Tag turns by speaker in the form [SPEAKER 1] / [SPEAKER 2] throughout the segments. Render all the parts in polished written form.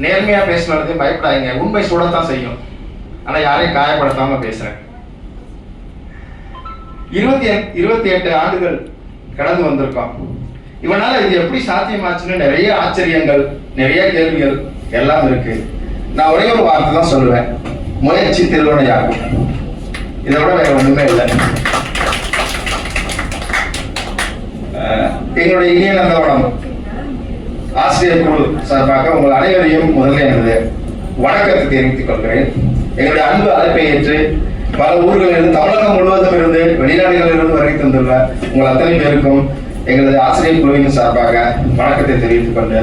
[SPEAKER 1] நேர்மையா பேசினதையும் பயப்படாதீங்க, உண்மை சூடத்தான் செய்யும். ஆனா யாரையும் காயப்படுத்தாம பேசுறேன். 28 ஆண்டுகள் கடந்து வந்திருக்கோம். இவனால இது எப்படி சாத்தியமாச்சுன்னு நிறைய ஆச்சரியங்கள், நிறைய கேள்விகள் எல்லாம் இருக்கு. நான் ஒரே ஒரு வார்த்தை தான் சொல்லுவேன், முயற்சி திருவினையாகும். இதை விட வேற ஒண்ணுமே இல்லை. எங்களுடைய இனிய நந்தவனம் ஆசிரியர் குழு சார்பாக உங்கள் அனைவரையும் முதல்ல எனது வணக்கத்தை தெரிவித்துக் கொள்கிறேன். எங்களுடைய அன்பு அழைப்பை ஏற்று பல ஊர்களிலிருந்து, தமிழகம் முழுவதும் இருந்து, வெளிநாடுகளில் இருந்து வருகை தந்துள்ள உங்கள் அத்தனை பேருக்கும் எங்களது ஆசிரியர் குழுவின் சார்பாக வணக்கத்தை தெரிவித்துக் கொண்டு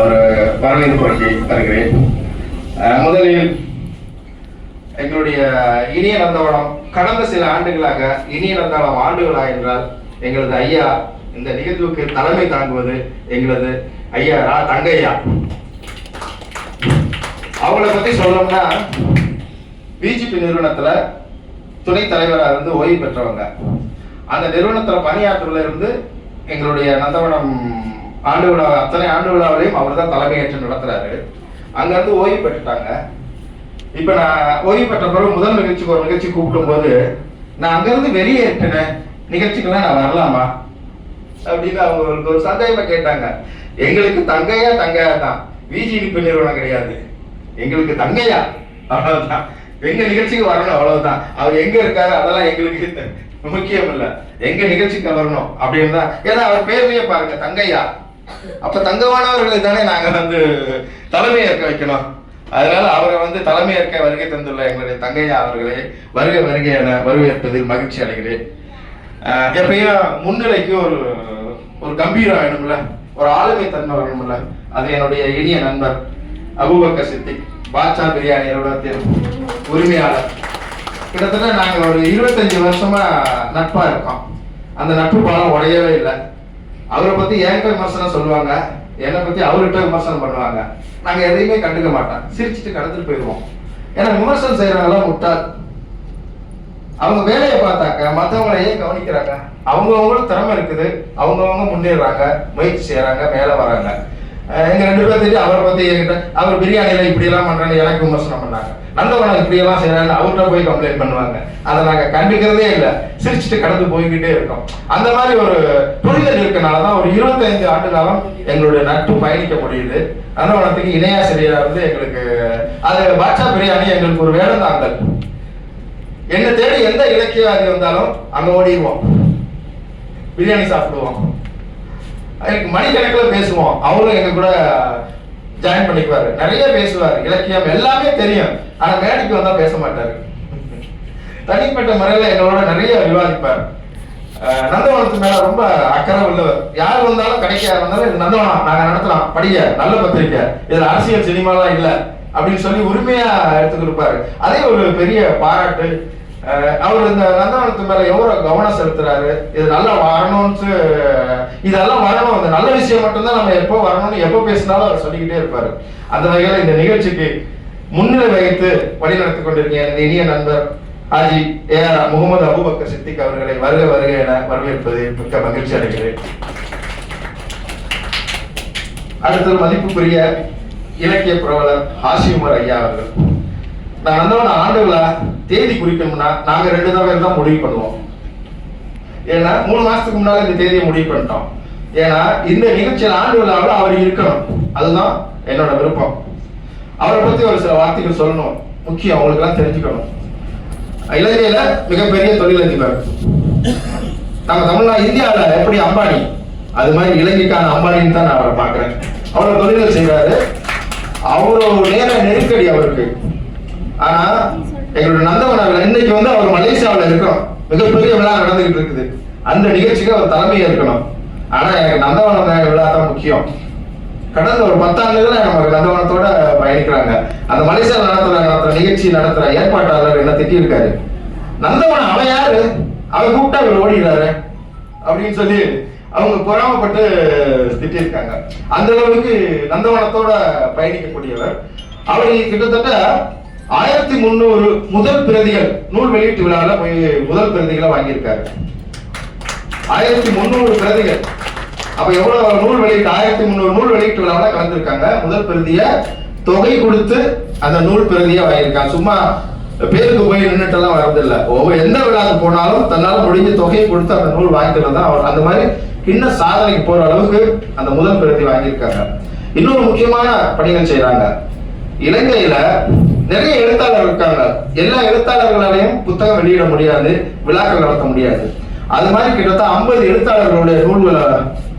[SPEAKER 1] ஒரு வரவேற்பு வழங்கி வருகிறேன். முதலில் எங்களுடைய இனிய நந்தவனம் கடந்த சில ஆண்டுகளாக, இனிய நந்தவனம் ஆண்டுகளா என்றால் எங்களது ஐயா இந்த நிகழ்வுக்கு தலைமை தாங்குவது எங்களது ஐயா தங்கையா. அவங்கள பத்தி சொல்லணும்னா, பிஜிபி நிறுவனத்துல துணைத் தலைவராக இருந்து ஓய்வு பெற்றவங்க. அந்த நிறுவனத்துல பணியாற்றுல இருந்து எங்களுடைய நந்தவனம் ஆண்டு விழா, அத்தனை ஆண்டு விழாவிலையும் அவர் தான் தலைமையேற்று நடத்துறாரு. அங்க இருந்து ஓய்வு பெற்றுட்டாங்க. இப்ப நான் ஓய்வு பெற்ற பிறகு முதல் நிகழ்ச்சிக்கு ஒரு நிகழ்ச்சி கூப்பிடும் போது, நான் அங்கிருந்து வெளியேற்றின நிகழ்ச்சிக்கெல்லாம் நான் வரலாமா அப்படின்னு அவங்களுக்கு ஒரு சந்தேகமா கேட்டாங்க. எங்களுக்கு தங்கையா தான், பிஜிபி நிறுவனம் கிடையாது, எங்களுக்கு தங்கையா, அவ்வளவுதான். எங்க நிகழ்ச்சிக்கு வரணும், அவ்வளவுதான். அவர் எங்க இருக்காரு அதெல்லாம் எங்களுக்கு முக்கியம் இல்ல, எங்க நிகழ்ச்சிக்கு வரணும் அப்படின்னு தான். ஏன்னா அவர் பேர்லயே பாருங்க, தங்கையா. அப்ப தங்கமானவர்களை தானே நாங்க தலைமை ஏற்க வைக்கணும். அதனால அவரை தலைமை ஏற்க வருகை தந்துள்ள எங்களுடைய தங்கையா அவர்களே வருகை என வரவேற்பதில் மகிழ்ச்சி அடைகிறேன். எப்பயும் முன்னிலைக்கு ஒரு கம்பீரம் வேணும்ல, ஒரு ஆளுமை தன்மை வேணும்ல. அது என்னுடைய இனிய நண்பர் அபூபக்கர் சித்திக், பாட்சா பிரியாணி நிறுவனத்தின் உரிமையாளர். கிட்டத்தட்ட நாங்க ஒரு 25 வருஷமா நட்பா இருக்கோம். அந்த நட்பு பாலம் உடையவே இல்லை. அவரை பத்தி என்கிட்ட விமர்சனம் சொல்லுவாங்க, என்னை பத்தி அவர்கிட்ட விமர்சனம் பண்ணுவாங்க. நாங்க எதையுமே கண்டுக்க மாட்டோம், சிரிச்சுட்டு கடந்துட்டு போயிடுவோம். ஏன்னா விமர்சனம் செய்யறவங்களாம் முட்டாள். அவங்க வேலையை பார்த்தாக்க மற்றவங்களையே கவனிக்கிறாங்க. அவங்கவுங்களுக்கு திறமை இருக்குது, அவங்கவுங்க முன்னேறாங்க, முயற்சி செய்யறாங்க, மேல வராங்க. எங்க 2 பேர் தெரியும். அவரை பத்தி என்கிட்ட, அவர் பிரியாணியில இப்படி எல்லாம் பண்றான்னு எனக்கு விமர்சனம் பண்ணாங்க. நந்தவனம் இப்படி எல்லாம் செய்யறாங்க, அவர்கிட்ட போய் கம்ப்ளைண்ட் பண்ணுவாங்க. அதை நாங்க கண்டுக்கிறதே இல்லை, சிரிச்சுட்டு கடந்து போய்கிட்டே இருக்கோம். அந்த மாதிரி ஒரு புரிதல் இருக்கனாலதான் ஒரு 25 ஆண்டு காலம் எங்களுடைய நட்பு பயணிக்க முடியுது. நந்தவனத்துக்கு இணையாசிரியரா எங்களுக்கு அது பாட்சா பிரியாணி எங்களுக்கு ஒரு வேடந்தாங்கல். என்ன தேடி எந்த இலக்கியவாதி வந்தாலும் அங்க ஓடிடுவோம், பிரியாணி சாப்பிடுவோம், மணிக்கணக்கில் பேசுவோம். அவரும் எங்க கூட ஜாயின் பண்ணிக்குவாரு, நிறைய பேசுவாரு, இலக்கியம் எல்லாமே தெரியும். ஆனா மேடைக்கு வந்தா பேச மாட்டாரு. தனிப்பட்ட முறையில எங்களோட நிறைய விவாதிப்பார். நந்தவனத்து மேல ரொம்ப அக்கறை உள்ளவர். யார் வந்தாலும் கடைக்க வந்தாலும் இது நந்தவனம் நாங்க நடத்தலாம், படிக்க நல்ல பத்திரிக்கை, இதுல அரசியல் சினிமாலாம் இல்லை அப்படின்னு சொல்லி உரிமையா எடுத்து கொடுப்பாரு. அதே ஒரு பெரிய பாராட்டு. அவர் இந்த நந்தவனத்து மேல எவ்வளவு கவனம் செலுத்துறாரு, இது நல்லா வரணும்னு, இதெல்லாம் வரணும், இந்த நல்ல விஷயம் மட்டும்தான் நம்ம எப்போ வரணும்னு எப்போ பேசினாலும் அவர் சொல்லிக்கிட்டே இருப்பாரு. அந்த வகையில இந்த நிகழ்ச்சிக்கு முன்னிலை வகித்து வழிநடத்தி கொண்டிருக்கேன் எனது இனிய நண்பர் ஹாஜி முகமது அபூபக்கர் சித்திக் அவர்களை வருக என வரவேற்பது மிக்க மகிழ்ச்சி அடைகிறேன். அடுத்த மதிப்புக்குரிய இலக்கிய புரவலர் ஹாஷிம் ஐயா அவர்கள். நான் நந்தவன ஆண்டு விழா தேதி குறிக்கணும்னா நாங்க 2 தடவை தான் முடிவு பண்ணுவோம். ஏன்னா 3 மாசத்துக்கு முன்னால இந்த தேதியை முடிவு பண்ணிட்டோம். ஏன்னா இந்த நிகழ்ச்சியில் ஆண்டு விழாவில் அவர் இருக்கணும், அதுதான் என்னோட விருப்பம். அவரை பத்தி ஒரு சில வார்த்தைகள் சொல்லணும், முக்கியம், அவங்களுக்கு எல்லாம் தெரிஞ்சுக்கணும். இலங்கையில மிகப்பெரிய தொழிலதிபர். நம்ம தமிழ்நாடு இந்தியாவில் எப்படி அம்பானி, அது மாதிரி இலங்கைக்கான அம்பானின்னு தான் நான் அவரை பாக்குறேன். அவ்வளவு தொழில்கள் செய்யறாரு, அவ்வளவு நேர நெருக்கடி அவருக்கு. ஆனா எங்களுடைய நந்தவனம் இன்னைக்கு அவர் மலேசியாவில் இருக்கணும், மிகப்பெரிய விழா நடந்துகிட்டு இருக்குது, அந்த நிகழ்ச்சிக்கு அவர் தலைமையா இருக்கணும். ஆனா எனக்கு நந்தவனம் விழா தான் முக்கியம். கடந்த ஒரு 10 ஆண்டுகள் நமக்கு நந்தவனத்தோட பயணிக்கிறாங்க. அந்த மலேசியாவில் நடத்துற நிகழ்ச்சி நடத்துற ஏற்பாட்டாளர் என்ன திட்டி இருக்காரு, நந்தவனம் அவன் யாரு, அவன் கூப்பிட்டா அவர் ஓடிடுறாரு அப்படின்னு சொல்லி அவங்க பொறாமப்பட்டு திட்டிருக்காங்க. அந்த அளவுக்கு நந்தவனத்தோட பயணிக்கக்கூடியவர். அவர் கிட்டத்தட்ட 1300 முதல் பிரதிகள் நூல் வெளியீட்டு விழாவில் போய் முதல் பிரதிகளை வாங்கியிருக்காரு. 1300 பிரதிகள். அப்ப எவ்வளவு நூல் வெளியிட்டு 1300 நூல் வெளியிட்டு விழாவில் கலந்துருக்காங்க. முதல் பிரதிய தொகை கொடுத்து அந்த நூல் பிரதியை வாங்கியிருக்காங்க. சும்மா பேருக்கு போய் நின்றுட்டு எல்லாம் வரதில்லை. எந்த விழாவுக்கு போனாலும் தன்னால முடிஞ்ச தொகையை கொடுத்து அந்த நூல் வாங்கிக்கிறது தான் அவர் அந்த மாதிரி இன்னும் சாதனைக்கு போற அளவுக்கு அந்த முதல் பிரதி வாங்கியிருக்காங்க. இன்னொரு முக்கியமான பணிகள் செய்யறாங்க. இலங்கையில நிறைய எழுத்தாளர்கள் இருக்காங்க. எல்லா எழுத்தாளர்களாலையும் புத்தகம் வெளியிட முடியாது, விழாக்கள் நடத்த முடியாது. அது மாதிரி கிட்டத்தட்ட 50 எழுத்தாளர்களுடைய நூல்களை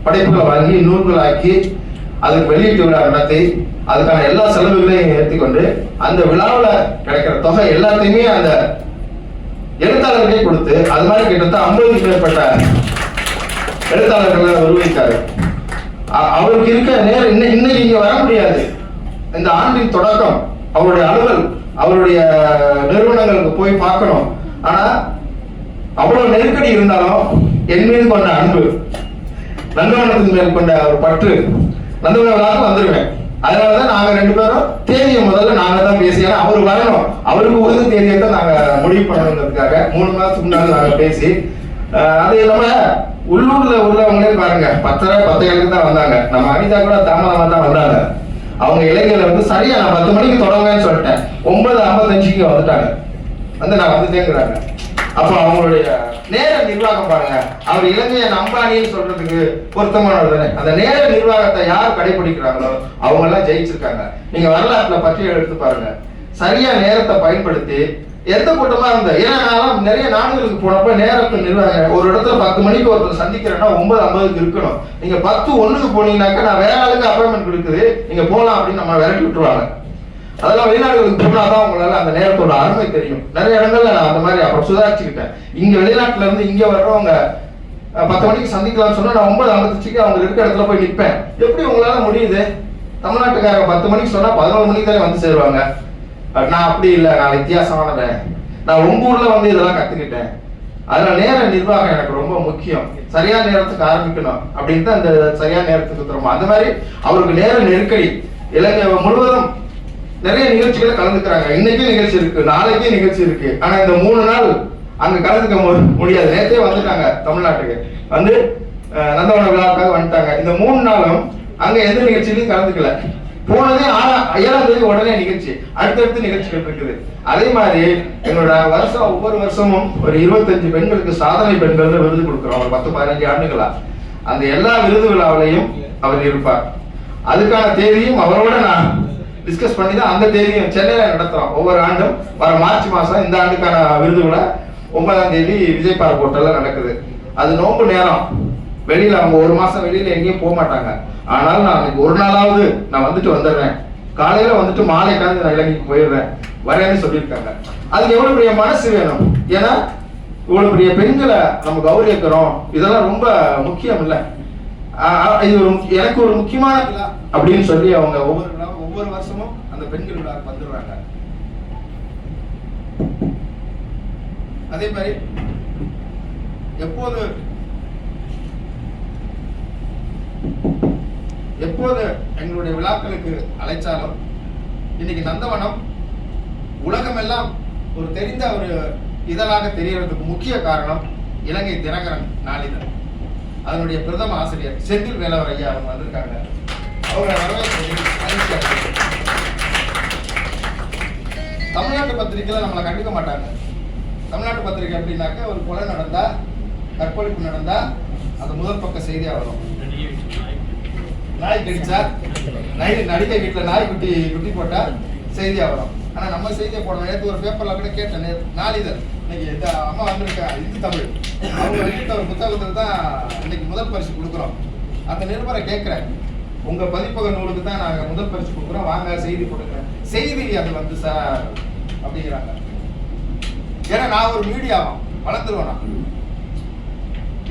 [SPEAKER 1] படைப்புகளை வாங்கி நூல்களாக்கி அதுக்கு வெளியீட்டு விழா நடத்தி அதுக்கான எல்லா செலவுகளையும் ஏற்றிக்கொண்டு அந்த விழாவில் கிடைக்கிற தொகை எல்லாத்தையுமே அந்த எழுத்தாளர்களே கொடுத்து அது மாதிரி கிட்டத்தட்ட 50க்கு மேற்பட்ட எழுத்தாளர்களை உருவாக்காரு. அவருக்கு இருக்க நேரம் இன்னைக்கு இங்க வர முடியாது. இந்த ஆண்டின் தொடக்கம் அவருடைய அலுவல் அவருடைய நிறுவனங்களுக்கு போய் பார்க்கணும். ஆனா அவ்வளவு நெருக்கடி இருந்தாலும் என் மீது கொண்ட அன்பு, நந்தவனத்தின் மேல் கொண்ட ஒரு பற்று, நந்தவன விழாவுக்கு வந்துருவேன். அதனாலதான் நாங்க 2 பேரும் தேதியை முதல்ல நாங்க தான் பேசி, ஏன்னா அவரு வரணும், அவருக்கு ஒரு தேதியை தான் நாங்க முடிவு பண்ணணுங்கிறதுக்காக 3 மாசத்துக்கு முன்னாடி நாங்க பேசி, அது இல்லாம உள்ளூர்ல உள்ளவங்களே பாருங்க 10:30 தான் வந்தாங்க. நம்ம அனிதா கூட தாமதமா தான் வந்தாங்க. அவங்க இளைஞர்ல வந்து சரியா நான் 10 மணிக்கு தொடங்குவேன்னு சொல்லிட்டேன், 9:55க்கு வந்துட்டாங்க. வந்து நான் வந்துட்டேங்கிறாங்க. அப்ப அவங்களுடைய நேர நிர்வாகம் பாருங்க. அவர் இலங்கையை அம்பானின்னு சொல்றதுக்கு பொருத்தமானது தானே. அந்த நேர நிர்வாகத்தை யார் கடைபிடிக்கிறாங்களோ அவங்க எல்லாம் ஜெயிச்சிருக்காங்க. நீங்க வரலாற்றுல பற்றி எடுத்து பாருங்க. சரியா நேரத்தை பயன்படுத்தி எந்த கூட்டமா இருந்த, ஏன்னா நான் நிறைய நாடுகளுக்கு போனப்ப நேரத்தை நிர்வாகம் ஒரு இடத்துல 10 மணிக்கு ஒருத்தர் சந்திக்கிறேன்னா 9:50க்கு இருக்கணும். நீங்க 10:01க்கு போனீங்கன்னாக்கா நான் வேற ஆளுக்கு அப்பாயின்மெண்ட் கொடுக்குது நீங்க போலாம் அப்படின்னு நம்ம விரட்டி விட்டுருவாங்க. அதெல்லாம் வெளிநாடுகளுக்கு போனாதான் உங்களால அந்த நேரத்தோட அருமை தெரியும். நிறைய இடங்கள்ல நான் அந்த மாதிரி அப்புறம் சுதாரிச்சுக்கிட்டேன். இங்க வெளிநாட்டுல இருந்து இங்க வர்றவங்க 10 மணிக்கு சந்திக்கலாம்னு சொன்னா நான் 9:55க்கு அவங்க இருக்கிற இடத்துல போய் நிற்பேன். எப்படி உங்களால முடியுது? தமிழ்நாட்டுக்காரங்க 10 மணிக்கு சொன்னா 11 மணிக்கு தானே வந்து சேருவாங்க. நான் அப்படி இல்லை, நான் வித்தியாசமானவன். நான் உங்க ஊர்ல வந்து இதெல்லாம் கத்துக்கிட்டேன். அதனால நேர நிர்வாகம் எனக்கு ரொம்ப முக்கியம். சரியான நேரத்துக்கு ஆரம்பிக்கணும் அப்படின்னு அந்த சரியான நேரத்துக்கு தருவோம். அந்த மாதிரி அவருக்கு நேர நெருக்கடி. இலங்கை முழுவதும் நிறைய நிகழ்ச்சிகளை கலந்துக்கிறாங்க. இன்னைக்கு நிகழ்ச்சி இருக்கு, நாளைக்கே நிகழ்ச்சி இருக்கு. ஆனா இந்த 3 நாள் அங்க கலந்துக்க முடியாது. நேற்றே வந்துட்டாங்க தமிழ்நாட்டுக்கு, வந்து நந்தவன விழாவுக்காக வந்துட்டாங்க. இந்த 3 நாளும் அங்க எந்த நிகழ்ச்சியிலையும் கலந்துக்கல. போனதே 7ஆம் தேதி உடனே நிகழ்ச்சி, அடுத்தடுத்து நிகழ்ச்சிகள் இருக்குது. அதே மாதிரி எங்களோட வருஷம் ஒவ்வொரு வருஷமும் ஒரு 25 பெண்களுக்கு சாதனை பெண்கள் விருது கொடுக்குறோம். ஒரு 10-15 ஆண்டுகளா அந்த எல்லா விருது விழாவிலையும் அவர் இருப்பார். அதுக்கான தேதியும் அவரோட நான் டிஸ்கஸ் பண்ணி தான் அந்த தேதியும் சென்னையில நடத்துறோம். ஒவ்வொரு ஆண்டும் வர மார்ச் மாசம் இந்த ஆண்டுக்கான விருது விழா 9ஆம் தேதி விஜய் பார்க் ஹோட்டல்ல நடக்குது. அது நோம்பு நேரம், வெளியில அவங்க 1 மாசம் வெளியில எங்கேயும் போக மாட்டாங்க. ஆனாலும் நான் அன்னைக்கு ஒரு நாளாவது நான் வந்துடுறேன். காலையில வந்துட்டு மாலை காலந்து நான் இலங்கைக்கு போயிடுறேன் வரேன்னு சொல்லியிருக்காங்க. அதுக்கு எவ்வளவு பெரிய மனசு வேணும். ஏன்னா இவ்வளவு பெரிய பெண்களை நம்ம கௌரவிக்கிறோம், இதெல்லாம் ரொம்ப முக்கியம் இல்லை. இது எனக்கு ஒரு முக்கியமான விழா அப்படின்னு சொல்லி அவங்க ஒவ்வொரு வருஷமும் அந்த பெண்கள் விழாவுக்கு வந்துடுறாங்க. அதே மாதிரி எப்போது எங்களுடைய விழாக்களுக்கு அழைச்சாலும் இன்னைக்கு நந்தவனம் உலகமெல்லாம் ஒரு தெரிந்த ஒரு இதழாக தெரியறதுக்கு முக்கிய காரணம் இலங்கை தினகரன் நாளிதழ். அதனுடைய பிரதம ஆசிரியர் செந்தில் வேலவர் ஐயா அவங்க வந்திருக்காங்க. அவங்க தமிழ்நாட்டு பத்திரிகையில நம்மளை கண்டுக்க மாட்டாங்க. தமிழ்நாட்டு பத்திரிகை எப்படின்னாக்க ஒரு கொலை நடந்தா, கற்பழிப்பு நடந்தா அது முதல் பக்க செய்தியா வரும். நாய் கடிச்சா, நடிகை வீட்டுல நாய் குட்டி போட்டா செய்தியா வரும். ஆனா நம்ம செய்தியை போடணும். நேற்று ஒரு பேப்பர்ல கூட கேட்டேன், நாளிதழ் இன்னைக்கு இந்த அம்மா வந்திருக்கா இந்து தமிழ், அவங்க வெளியிட்ட ஒரு புத்தகத்துக்கு தான் இன்னைக்கு முதல் பரிசு கொடுக்குறோம். அந்த நிருபரை கேட்கிறேன், உங்க பதிப்பக நூலுக்கு தான் நாங்க முதல் பரிசு கொடுக்குறோம், வாங்க செய்தி கொடுக்குறேன். செய்தி அது வந்து சார் அப்படிங்கிறாங்க. ஏன்னா நான் ஒரு மீடியாவும் வளர்ந்துருவேன்.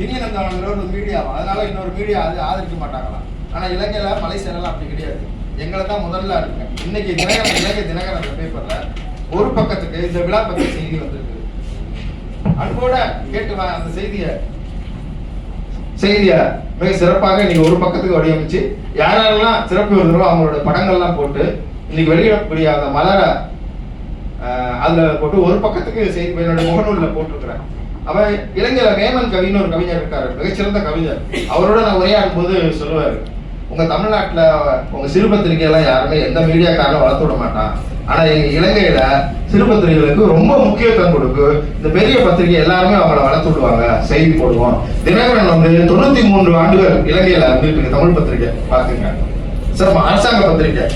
[SPEAKER 1] இனியநந்தவனங்கிற ஒரு மீடியாவும், அதனால இன்னொரு மீடியா அது ஆதரிக்க மாட்டாங்களாம். ஆனா இலங்கையில மலேசியாலாம் அப்படி கிடையாது. எங்களை தான் முதல்ல இருக்கு. இன்னைக்கு இலங்கை தினகரன் அந்த பேப்பர்ல ஒரு பக்கத்துக்கு இந்த விழா பத்தி செய்தி வந்திருக்கு. அன்போட கேட்டு அந்த செய்திய மிக சிறப்பாக இன்னைக்கு ஒரு பக்கத்துக்கு வடிவமைச்சு யாரெல்லாம் சிறப்பு வருதோ அவங்களோட படங்கள்லாம் போட்டு இன்னைக்கு வெளியிடக்கூடிய அந்த மலரை அதுல போட்டு ஒரு பக்கத்துக்கு செய்தி என்னுடைய முகநூல்ல போட்டிருக்கிறேன். அவன் இலங்கையில மேமன் கவின்னு ஒரு கவிஞர் இருக்காரு, மிகச்சிறந்த கவிஞர். அவரோட நான் உரையாடும் போது சொல்லுவாரு, உங்க தமிழ்நாட்டுல உங்க சிறுபத்திரிகையெல்லாம் யாருமே எந்த மீடியாக்காரனும் வளர்த்து விட மாட்டான். ஆனா எங்க இலங்கையில சிறுபத்திரிகைகளுக்கு ரொம்ப முக்கியத்துவம் கொடுக்கு. இந்த பெரிய பத்திரிகை எல்லாருமே அவங்கள வளர்த்து விடுவாங்க, செய்தி போடுவோம். தினகரன் 93 ஆண்டுகள் இலங்கையில இருந்துட்டு தமிழ் பத்திரிகை பாத்துங்க சார், அரசாங்க பத்திரிகை.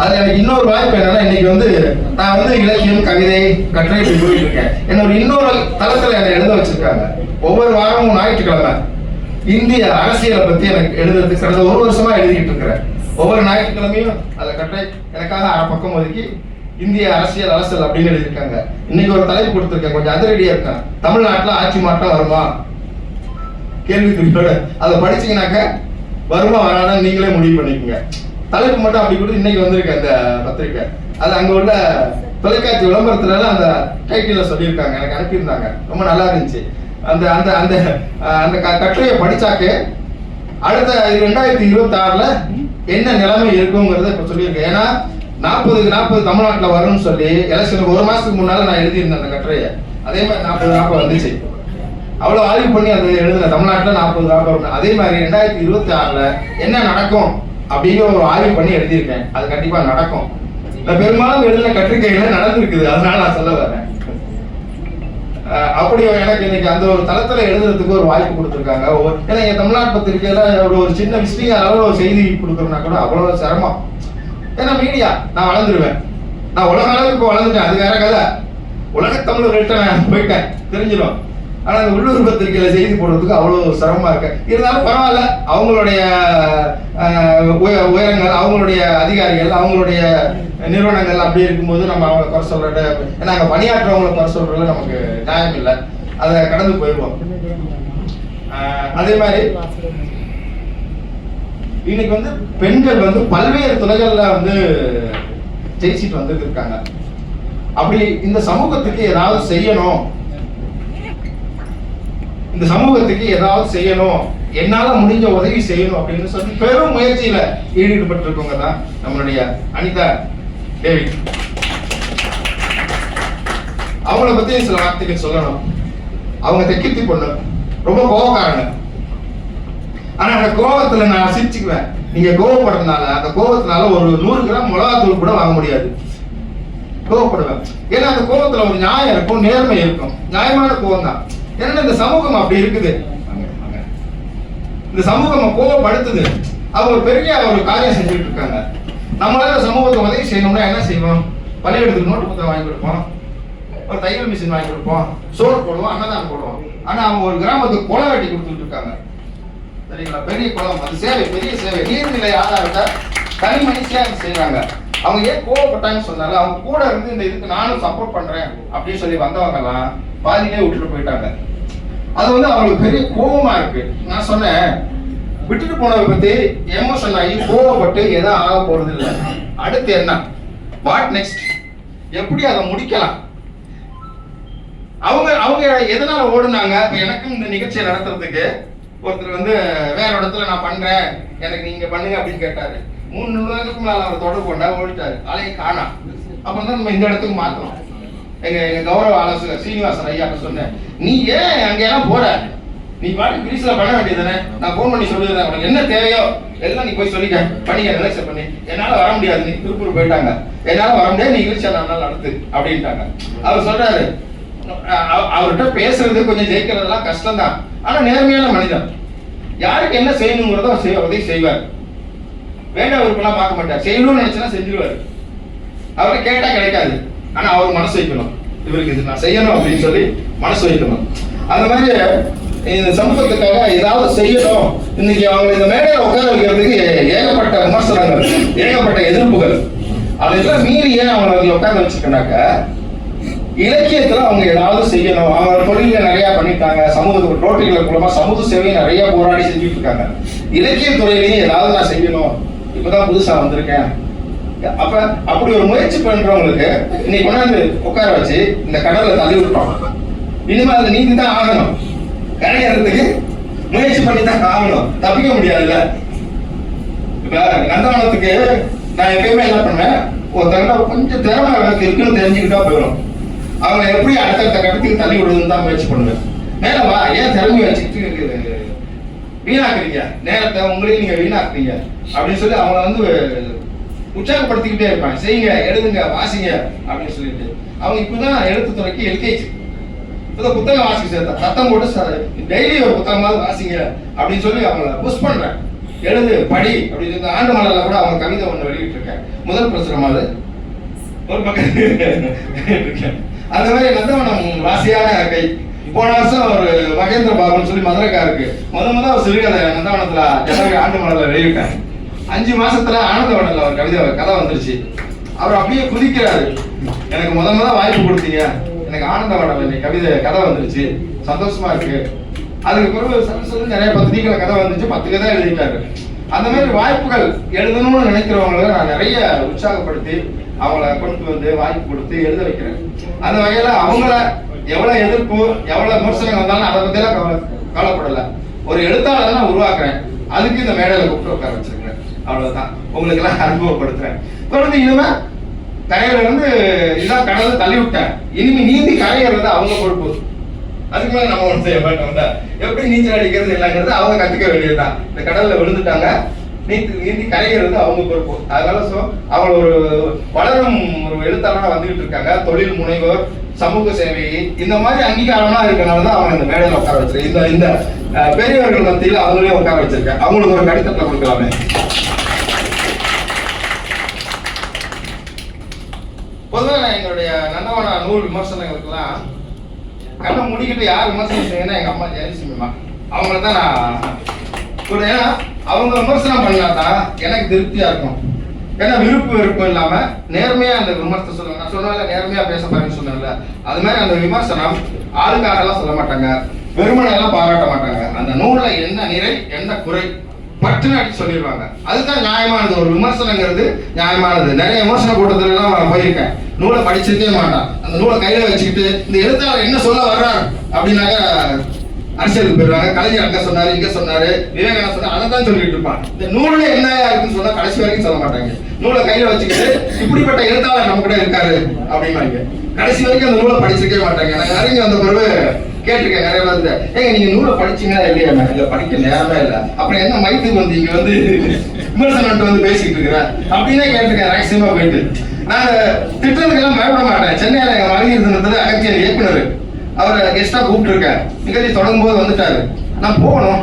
[SPEAKER 1] அது எனக்கு இன்னொரு வாய்ப்பு என்னன்னா, இன்னைக்கு நான் இலக்கியம், கவிதை, கட்டுரை போயிட்டு இருக்கேன். என்னோட இன்னொரு தளத்துல என்னை எழுத வச்சிருக்காங்க. ஒவ்வொரு வாரமும் ஞாயிற்றுக்கிழமை இந்திய அரசியலை பத்தி எனக்கு எழுதுறதுக்கு கடந்த 1 வருஷமா எழுதிட்டு இருக்கிறேன். ஒவ்வொரு ஞாயிற்றுக்கிழமையும் அதை கட்டுரை எனக்காக 1/2 பக்கம் ஒதுக்கி இந்திய அரசியல் அரசியல் அப்படின்னு எழுதியிருக்காங்க. இன்னைக்கு ஒரு தலைப்பு கொடுத்துருக்கேன், கொஞ்சம் அதிரடியா இருக்கேன். தமிழ்நாட்டுல ஆட்சி மாற்றம் வருமா கேள்விக்குறியோட. அதை படிச்சீங்கன்னாக்க வருமா வராதான்னு நீங்களே முடிவு பண்ணிக்கோங்க. தலைப்பு மட்டும் அப்படி கூட இன்னைக்கு வந்திருக்கு அந்த பத்திரிக்கை. அது அங்க உள்ள தொலைக்காட்சி விளம்பரத்துல அந்த டைட்டில சொல்லியிருக்காங்க, எனக்கு அனுப்பியிருந்தாங்க. ரொம்ப நல்லா இருந்துச்சு. அந்த அந்த அந்த அந்த கட்டுரையை படிச்சாக்க அடுத்த 2026ல என்ன நிலைமை இருக்குங்கிறத இப்ப சொல்லியிருக்கேன். ஏன்னா 40க்கு 40 தமிழ்நாட்டில் வரும்னு சொல்லி எலெக்ஷனுக்கு 1 மாசத்துக்கு முன்னால நான் எழுதியிருந்தேன் அந்த கட்டுரையை. அதே மாதிரி 40 வந்துச்சு. அவ்வளவு ஆய்வு பண்ணி அதை எழுதின தமிழ்நாட்டில் 40 அதே மாதிரி 2026ல என்ன நடக்கும் அப்படிங்கிற ஒரு ஆய்வு பண்ணி எழுதியிருக்கேன். அது கண்டிப்பா நடக்கும். நான் பெரும்பாலும் எழுதின கட்டுரைகள் நடந்திருக்குது, அதனால நான் சொல்ல வரேன். அப்படி எனக்கு இன்னைக்கு அந்த ஒரு தளத்துல எழுதுறதுக்கு ஒரு வாய்ப்பு கொடுத்துருக்காங்க. ஏன்னா என் தமிழ்நாட்டு பத்திரிகையில ஒரு சின்ன விஷயம் அளவில் ஒரு செய்தி கொடுக்குறோம்னா கூட அவ்வளவு சிரமம். ஏன்னா மீடியா நான் வளர்ந்துருவேன், நான் உலக அளவுக்கு இப்போ வளர்ந்துட்டேன், அது வேற கதை. உலக தமிழர்கள்ட்ட நான் போயிட்டேன், தெரிஞ்சிடும். ஆனா அந்த உள்ளூர் பத்திரிகையில செய்தி போடுறதுக்கு அவ்வளவு சிரமமா இருக்கு. இருந்தாலும் பரவாயில்ல, அவங்களுடைய உயரங்கள், அவங்களுடைய அதிகாரிகள், அவங்களுடைய நிறுவனங்கள் அப்படி இருக்கும்போது நம்ம அவங்களை குறை சொல்றது, ஏன்னா அங்க பணியாற்றவங்களை குறை சொல்றதுல நமக்கு நியாயம் இல்லை, அதை கடந்து போயிடுவோம். அதே மாதிரி இன்னைக்கு பெண்கள் பல்வேறு துறைகள்ல ஜெயிச்சிட்டு வந்துருக்காங்க. அப்படி இந்த சமூகத்துக்கு ஏதாவது செய்யணும், இந்த சமூகத்துக்கு ஏதாவது செய்யணும், என்னால முடிஞ்ச உதவி செய்யணும் அப்படின்னு சொல்லி பெரும் முயற்சியில ஈடுபட்டிருக்கவங்க தான் நம்மளுடைய அனிதா தேவி. அவங்கள பத்தி சில வார்த்தைகள் சொல்லணும். அவங்க தெக்கித்தி பொண்ணு, ரொம்ப கோபக்காரங்க. ஆனா அந்த கோபத்துல நான் சிரிச்சுக்குவேன். நீங்க கோபப்படுறதுனால, அந்த கோபத்தினால ஒரு 100 கிராம் மிளகாத்தூள் கூட வாங்க முடியாது. கோபப்படுவேன். ஏன்னா அந்த கோபத்துல ஒரு நியாயம் இருக்கும், நேர்மை இருக்கும், நியாயமான கோபம் தான். ஏன்னா இந்த சமூகம் அப்படி இருக்குது, இந்த சமூகம் கோபப்படுத்துது. அவங்க ஒரு பெரிய ஒரு காரியம் செஞ்சுட்டு இருக்காங்க. நம்மளால சமூகத்தை உதவி செய்யணும்னா என்ன செய்வோம்? பள்ளிக்கூடத்துக்கு நோட்டு புத்தகம் வாங்கி கொடுப்போம், ஒரு தையல் மிஷின் வாங்கி கொடுப்போம், சோறு போடுவோம், அன்னதானம் போடுவோம். ஆனா அவங்க ஒரு கிராமத்துக்கு குளம் வெட்டி கொடுத்துட்டு இருக்காங்க, சரிங்களா? பெரிய குளம், அது சேவை, பெரிய சேவை. நீர்நிலை ஆதாரத்தை தனி மனுஷியா செய்யறாங்க. அவங்க ஏன் கோவப்பட்டாங்கன்னு சொன்னாலும் அவங்க கூட இருந்து இந்த இதுக்கு நானும் சப்போர்ட் பண்றேன் அப்படின்னு சொல்லி வந்தவங்க எல்லாம் பாதியிலே விட்டுட்டு போயிட்டாங்க. அது அவங்களுக்கு பெரிய கோபமா இருக்கு. நான் சொன்னேன், விட்டுட்டு போனதை பத்தி எமோஷன் ஆகி கோவப்பட்டு எதாவது ஆக போறது இல்லை. அடுத்து என்ன, வாட் நெக்ஸ்ட், எப்படி அதை முடிக்கலாம்? அவங்க அவங்க எதனால ஓடுனாங்க? எனக்கும் இந்த நிகழ்ச்சியை நடத்துறதுக்கு ஒருத்தர் வேற இடத்துல நான் பண்றேன், எனக்கு நீங்க பண்ணுங்க அப்படின்னு கேட்டாரு. 3 நிமிடத்துக்கு மேல அவர் தொடர்பு கொண்டா ஓடிட்டாரு, ஆளையை காணா. அப்பதான் நம்ம இந்த இடத்துக்கு மாத்தணும். எங்க கௌரவ ஆலோசகர் சீனிவாசன் ஐயா சொன்னேன், நீ ஏன் அங்கெல்லாம் போற, நீ பாட்டு கிரீஸ்ல பண்ண வேண்டியதானே, நான் போன் பண்ணி சொல்லிடுறேன், உனக்கு என்ன தேவையோ எல்லாம் நீ போய் சொல்லிக்க, பண்ணிக்க, ரிலாக்ஸ் பண்ணி. என்னால வர முடியாது, நீ திருப்பூர் போயிட்டாங்க, என்னால வர முடியாது, நீ இங்கிலீஷ் நாள் நடத்து அப்படின்ட்டாங்க. அவர் சொல்றாரு, அவர்கிட்ட பேசுறது கொஞ்சம் ஜெயிக்கிறதெல்லாம் கஷ்டம் தான், ஆனா நேர்மையான மனிதன், யாருக்கு என்ன செய்யணுங்கிறத உதவி செய்வார். வேண்டாம் அவருக்கெல்லாம் பார்க்க மாட்டார், செய்யணும்னு நினைச்சுன்னா செஞ்சிருவாரு. அவர்கிட்ட கேட்டா கிடைக்காது, ஆனா அவர் மனசு வைக்கணும், இவருக்கு இது நான் செய்யணும் அப்படின்னு சொல்லி மனசு வைக்கணும். அந்த மாதிரி இந்த சமூகத்துக்காக ஏதாவது செய்யணும். இன்னைக்கு அவங்க இந்த மேடையில உட்கார வைக்கிறதுக்கு ஏகப்பட்ட விமர்சனங்கள், ஏகப்பட்ட எதிர்ப்புகள், அதெல்லாம் மீறி ஏன் அவங்க உட்கார வச்சிருக்கனாக்க, இலக்கியத்துல அவங்க ஏதாவது செய்யணும். அவங்க தொழில நிறைய பண்ணிட்டாங்க, சமூகத்துக்கு ரோட்டரிகள் மூலமா சமூக சேவையை நிறைய போராடி செஞ்சுட்டு இருக்காங்க. இலக்கிய துறையிலேயே ஏதாவது நான் செய்யணும், இப்பதான் புதுசா வந்திருக்கேன். அப்ப அப்படி ஒரு முயற்சி பண்றவங்களுக்கு இன்னைக்கு கொண்டாந்து உட்கார வச்சு இந்த கடல்ல தள்ளி விட்டோம். இனிமே அது நீதி தான் ஆகணும், கரையறதுக்கு முயற்சி பண்ணி தான் ஆகணும், தப்பிக்க முடியாதுல்ல. இப்ப நந்தவனத்துக்கு நான் எப்பயுமே என்ன பண்ணேன், ஒரு தகவல் கொஞ்சம் திறமை இருக்குன்னு தெரிஞ்சுக்கிட்டா போயிடும். அவங்க எப்படி அடுத்தடுத்த கட்டத்துக்கு தள்ளி விடுறதுன்னு தான் முயற்சி பண்ணுவேன். மேல வா, ஏன் திறமையை வச்சுக்கிட்டு வீணாக்குறீங்க, நேரத்தை உங்களையும் நீங்க வீணாக்குறீங்க அப்படின்னு சொல்லி அவங்கள வந்து உற்சாகப்படுத்திக்கிட்டே இருப்பாங்க. செய்யுங்க, எழுதுங்க, வாசிங்க அப்படின்னு சொல்லிட்டு. அவங்க இப்பதான் எழுத்துத்துறைக்கு எல்கேஜி, இப்பதான் புத்தகம் வாசிக்க சேர்த்தா. சத்தம் போட்டு டெய்லி ஒரு புத்தகமாவது வாசிங்க அப்படின்னு சொல்லி அவங்கள புஷ் பண்றேன். எழுது, படி அப்படின்னு சொல்லி. ஆண்டு மலர்ல கூட அவங்க கவிதை ஒண்ணு வெளியிட்டு இருக்கேன், முதல் பிரசுரமாவது ஒரு பக்கம் இருக்கேன். அந்த மாதிரி நந்தவனம் ராசியான கை. போன வருஷம் ஒரு மகேந்திர பாபுன்னு சொல்லி மதுரைக்காருக்கு முதல்ல ஒரு சிறுகதை நந்தவனத்துல ஜனவரி ஆண்டு மலர்ல வெளியிட்டேன். 5 மாசத்துல ஆனந்தவனத்துல ஒரு கதை வந்துருச்சு. அவர் அப்படியே குதிக்கிறாரு, எனக்கு முதல்ல வாய்ப்பு கொடுத்தீங்க, எனக்கு ஆனந்தவனத்துல கதை வந்துருச்சு, சந்தோஷமா இருக்கு. அதுக்கு பிறகு நிறைய பத்திரிகைகளை கதை வந்துச்சு, 10 கதை எழுதிட்டாரு. அந்த மாதிரி வாய்ப்புகள் எழுதணும்னு நினைக்கிறவங்களை நான் நிறைய உற்சாகப்படுத்தி அவங்கள கொண்டு வந்து வாய்ப்பு கொடுத்து எழுத வைக்கிறேன். அந்த வகையில அவங்கள எவ்வளவு எதிர்ப்பு, எவ்வளவு விமர்சனம் வந்தாலும் அதை பத்தியெல்லாம் கவலைப்படல. ஒரு எழுத்தாளர் நான் உருவாக்குறேன், அதுக்கு இந்த மேடையில கூப்பிட்டு உட்கார வச்சிருக்கேன். அவ்வளவுதான், உங்களுக்கு எல்லாம் அனுபவப்படுத்துறேன். தொடர்ந்து இனிமே கரையில இருந்து இதான் கடவுள் தள்ளி விட்டேன், இனிமே நீந்தி கரையிறது அவங்க பொறுப்பு. அதுக்கு மேல நம்ம ஒன்று செய்ய மாட்டோம். எப்படி நீச்சல் அடிக்கிறது இல்லைங்கிறது அவங்க கத்துக்க வேண்டியதுதான். இந்த கடல்ல விழுந்துட்டாங்க, நீந்தி கரைகிறது அவங்க பொறுப்பு. அதனால அவங்க ஒரு வளரும் ஒரு எழுத்தாளராக வந்துகிட்டு இருக்காங்க. தொழில் முனைவோர், சமூக சேவை, இந்த மாதிரி அங்கீகாரம்லாம் இருக்கனாலதான் அவங்க இந்த மேடையில உட்கார வச்சிருக்கேன். இந்த பெரியவர்கள் மத்தியில் அவங்களையும் உட்கார வச்சிருக்கேன். அவங்களுக்கு ஒரு கடிதத்தை கொடுக்கலாமே. பொதுவாக நான் எங்களுடைய நந்தவன நூல் விமர்சனங்களுக்கெல்லாம் கண்ணை முடிக்கிட்டு யார் விமர்சனம் செய்யணும்னா எங்க அம்மா ஜெயலட்சுமிமா, அவங்கள தான் நான் கூட. ஏன்னா அவங்க விமர்சனம் பண்ணாதான் எனக்கு திருப்தியா இருக்கும். ஏன்னா விருப்பம் இல்லாம நேர்மையா அந்த விமர்சனம் சொல்லுவாங்க. நான் சொன்னால நேர்மையா பேச பாருன்னு சொன்னேன்ல, அது மாதிரி அந்த விமர்சனம் ஆளுக்காக எல்லாம் சொல்ல மாட்டாங்க, வெறுமனை எல்லாம் பாராட்ட மாட்டாங்க. அந்த நூல்ல என்ன நிறை, என்ன குறை பட்டுன்னு அடிச்சு சொல்லிடுவாங்க. அதுதான் நியாயமானது. ஒரு விமர்சனங்கிறது நியாயமானது. நிறைய விமர்சன கூட்டத்துல எல்லாம் நான் போயிருக்கேன், நூலை படிச்சிருக்கே மாட்டான். அந்த நூலை கையில வச்சுக்கிட்டு இந்த எழுத்தாளர் என்ன சொல்ல வர்றாரு அப்படின்னாக்க அரசியலுக்கு போயிடுவாங்க. கலைஞர் அங்க சொன்னாரு, இங்க சொன்னாரு, விவேகானந்தர் சொன்னாரு, அதை தான் சொல்லிட்டு இருப்பான். இந்த நூல்ல என்ன இருக்குன்னு சொன்னா கடைசி வரைக்கும் சொல்ல மாட்டாங்க. நூலை கையில வச்சுக்கிட்டு இப்படிப்பட்ட எழுத்தாளர் நம்ம கூட இருக்காரு அப்படின்னாங்க. கடைசி வரைக்கும் அந்த நூலை படிச்சிருக்கே மாட்டாங்க. நாங்க நிறைய அந்த பிறகு கேட்டிருக்கேன் நிறைய பேர், ஏங்க நீங்க நூலை படிச்சீங்களா இல்லையா? இல்ல, படிக்க நேரமே இல்ல. அப்புறம் என்ன மைத்துக்கு வந்து இங்க வந்து விமர்சனம் வந்து பேசிட்டு இருக்கிறேன் அப்படின்னே கேட்டிருக்கேன் ரகசியமா போயிட்டு. நான் திட்டத்துக்கெல்லாம் பயப்பட மாட்டேன். சென்னையில எங்க மகளிர் தினத்துல அகத்தியர் இயக்குனர் அவரை கெஸ்டா கூப்பிட்டு இருக்கேன். நிகழ்ச்சி தொடங்கும் போது வந்துட்டாரு. நான் போகணும்,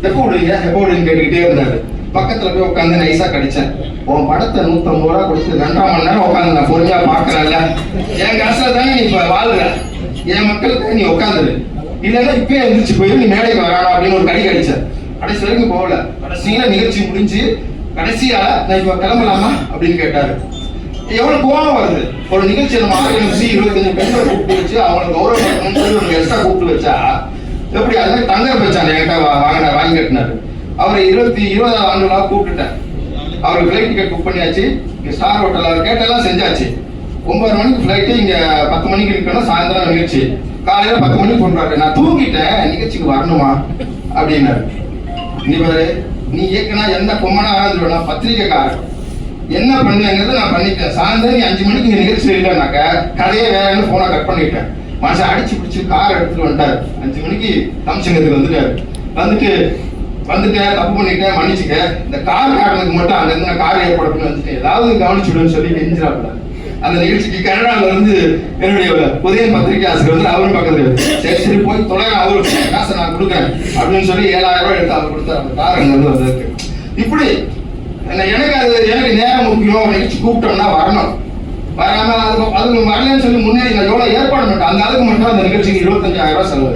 [SPEAKER 1] எப்போ விடுன்னு கேட்டுக்கிட்டே இருந்தாரு. பக்கத்துல போய் உட்காந்து நைஸா கடிச்சேன். உன் படத்தை 150 ரூபா கொடுத்து 2.5 மணி நேரம் உட்காந்து நான் பொறுமையா பாக்குறேன்ல, என் காசுல தானே நீ இப்ப வாழ்ற, என் மக்களுக்கு நீ உட்காந்துரு, இல்லைன்னா இப்பயே எந்திரிச்சு போய் நீ மேடைக்கு வரானா அப்படின்னு ஒரு கடி கடிச்சேன். கடைசி வரைக்கும் போகல. கடைசியில நிகழ்ச்சி முடிஞ்சு கடைசியா நான் இப்ப கிளம்பலாமா அப்படின்னு கேட்டாரு. எவ்வளவு கோபம் வருது. ஒரு நிகழ்ச்சி நம்ம 25 பெண்களை கூப்பிட்டு வச்சு அவங்களுக்கு கௌரவம் சொல்லி ஒரு எக்ஸ்ட்ரா கூப்பிட்டு வச்சா எப்படி? அது மாதிரி தங்கர் பச்சான் என்கிட்ட வாங்கி கட்டினாரு. அவரை 20 ஆண்டுகளாக கூப்பிட்டுட்டேன். அவருக்கு ஃபிளைட் டிக்கெட் புக் பண்ணியாச்சு. ஸ்டார் ஹோட்டல் கேட்டெல்லாம் செஞ்சாச்சு. 9 மணிக்கு ஃபிளைட்டு, இங்க 10 மணிக்கு இருக்கணும். சாயந்தரம் நிகழ்ச்சி, காலையில 10 மணிக்கு கொண்டாரு. நான் தூங்கிட்டேன், நிகழ்ச்சிக்கு வரணுமா அப்படின்னாரு. நீ ஏற்கனா எந்த கொம்மனா ஆரம்பிச்சு பத்திரிகைக்காரன் என்ன பண்ணுங்கிறது நான் பண்ணிட்டேன். சாயந்தரம் நீ 5 மணிக்கு இங்க நிகழ்ச்சி இல்லைனாக்க கதையே வேறன்னு போனை கட் பண்ணிட்டேன். மனுஷன் அடிச்சு பிடிச்சி கார் எடுத்துட்டு வந்துட்டாரு. 5 மணிக்கு தமிழ்ச்சங்கத்துக்கு வந்துட்டாரு. வந்துட்டேன், தப்பு பண்ணிட்டேன், மன்னிச்சுக்க. இந்த கார் காட்டுறதுக்கு மட்டும் அங்க இருந்து கார் ஏற்பாடு பண்ணி வந்துட்டேன், ஏதாவது கவனிச்சுடுன்னு சொல்லி கெஞ்சிராப்ல. அந்த நிகழ்ச்சிக்கு கனடால இருந்து என்னுடைய உதயன் பத்திரிகை ஆசிரியர் வந்து அவரும் பக்கத்துல சரி போய் தொலைங்க, அவருக்கு காசை நான் கொடுக்குறேன் அப்படின்னு சொல்லி 7000 ரூபாய் எடுத்து அவர் கொடுத்தாரு. அந்த கார் அங்க வந்து வந்ததுக்கு இப்படி எனக்கு நேரம் முக்கியம். நிகழ்ச்சி கூப்பிட்டோம்னா வரணும், வராம அதுக்கு வரலன்னு சொல்லி முன்னாடி நான் எவ்வளவு ஏற்பாடு பண்ணிட்டேன். அந்த அதுக்கு மட்டும் அந்த நிகழ்ச்சிக்கு 25,000 ரூபாய் செலவு,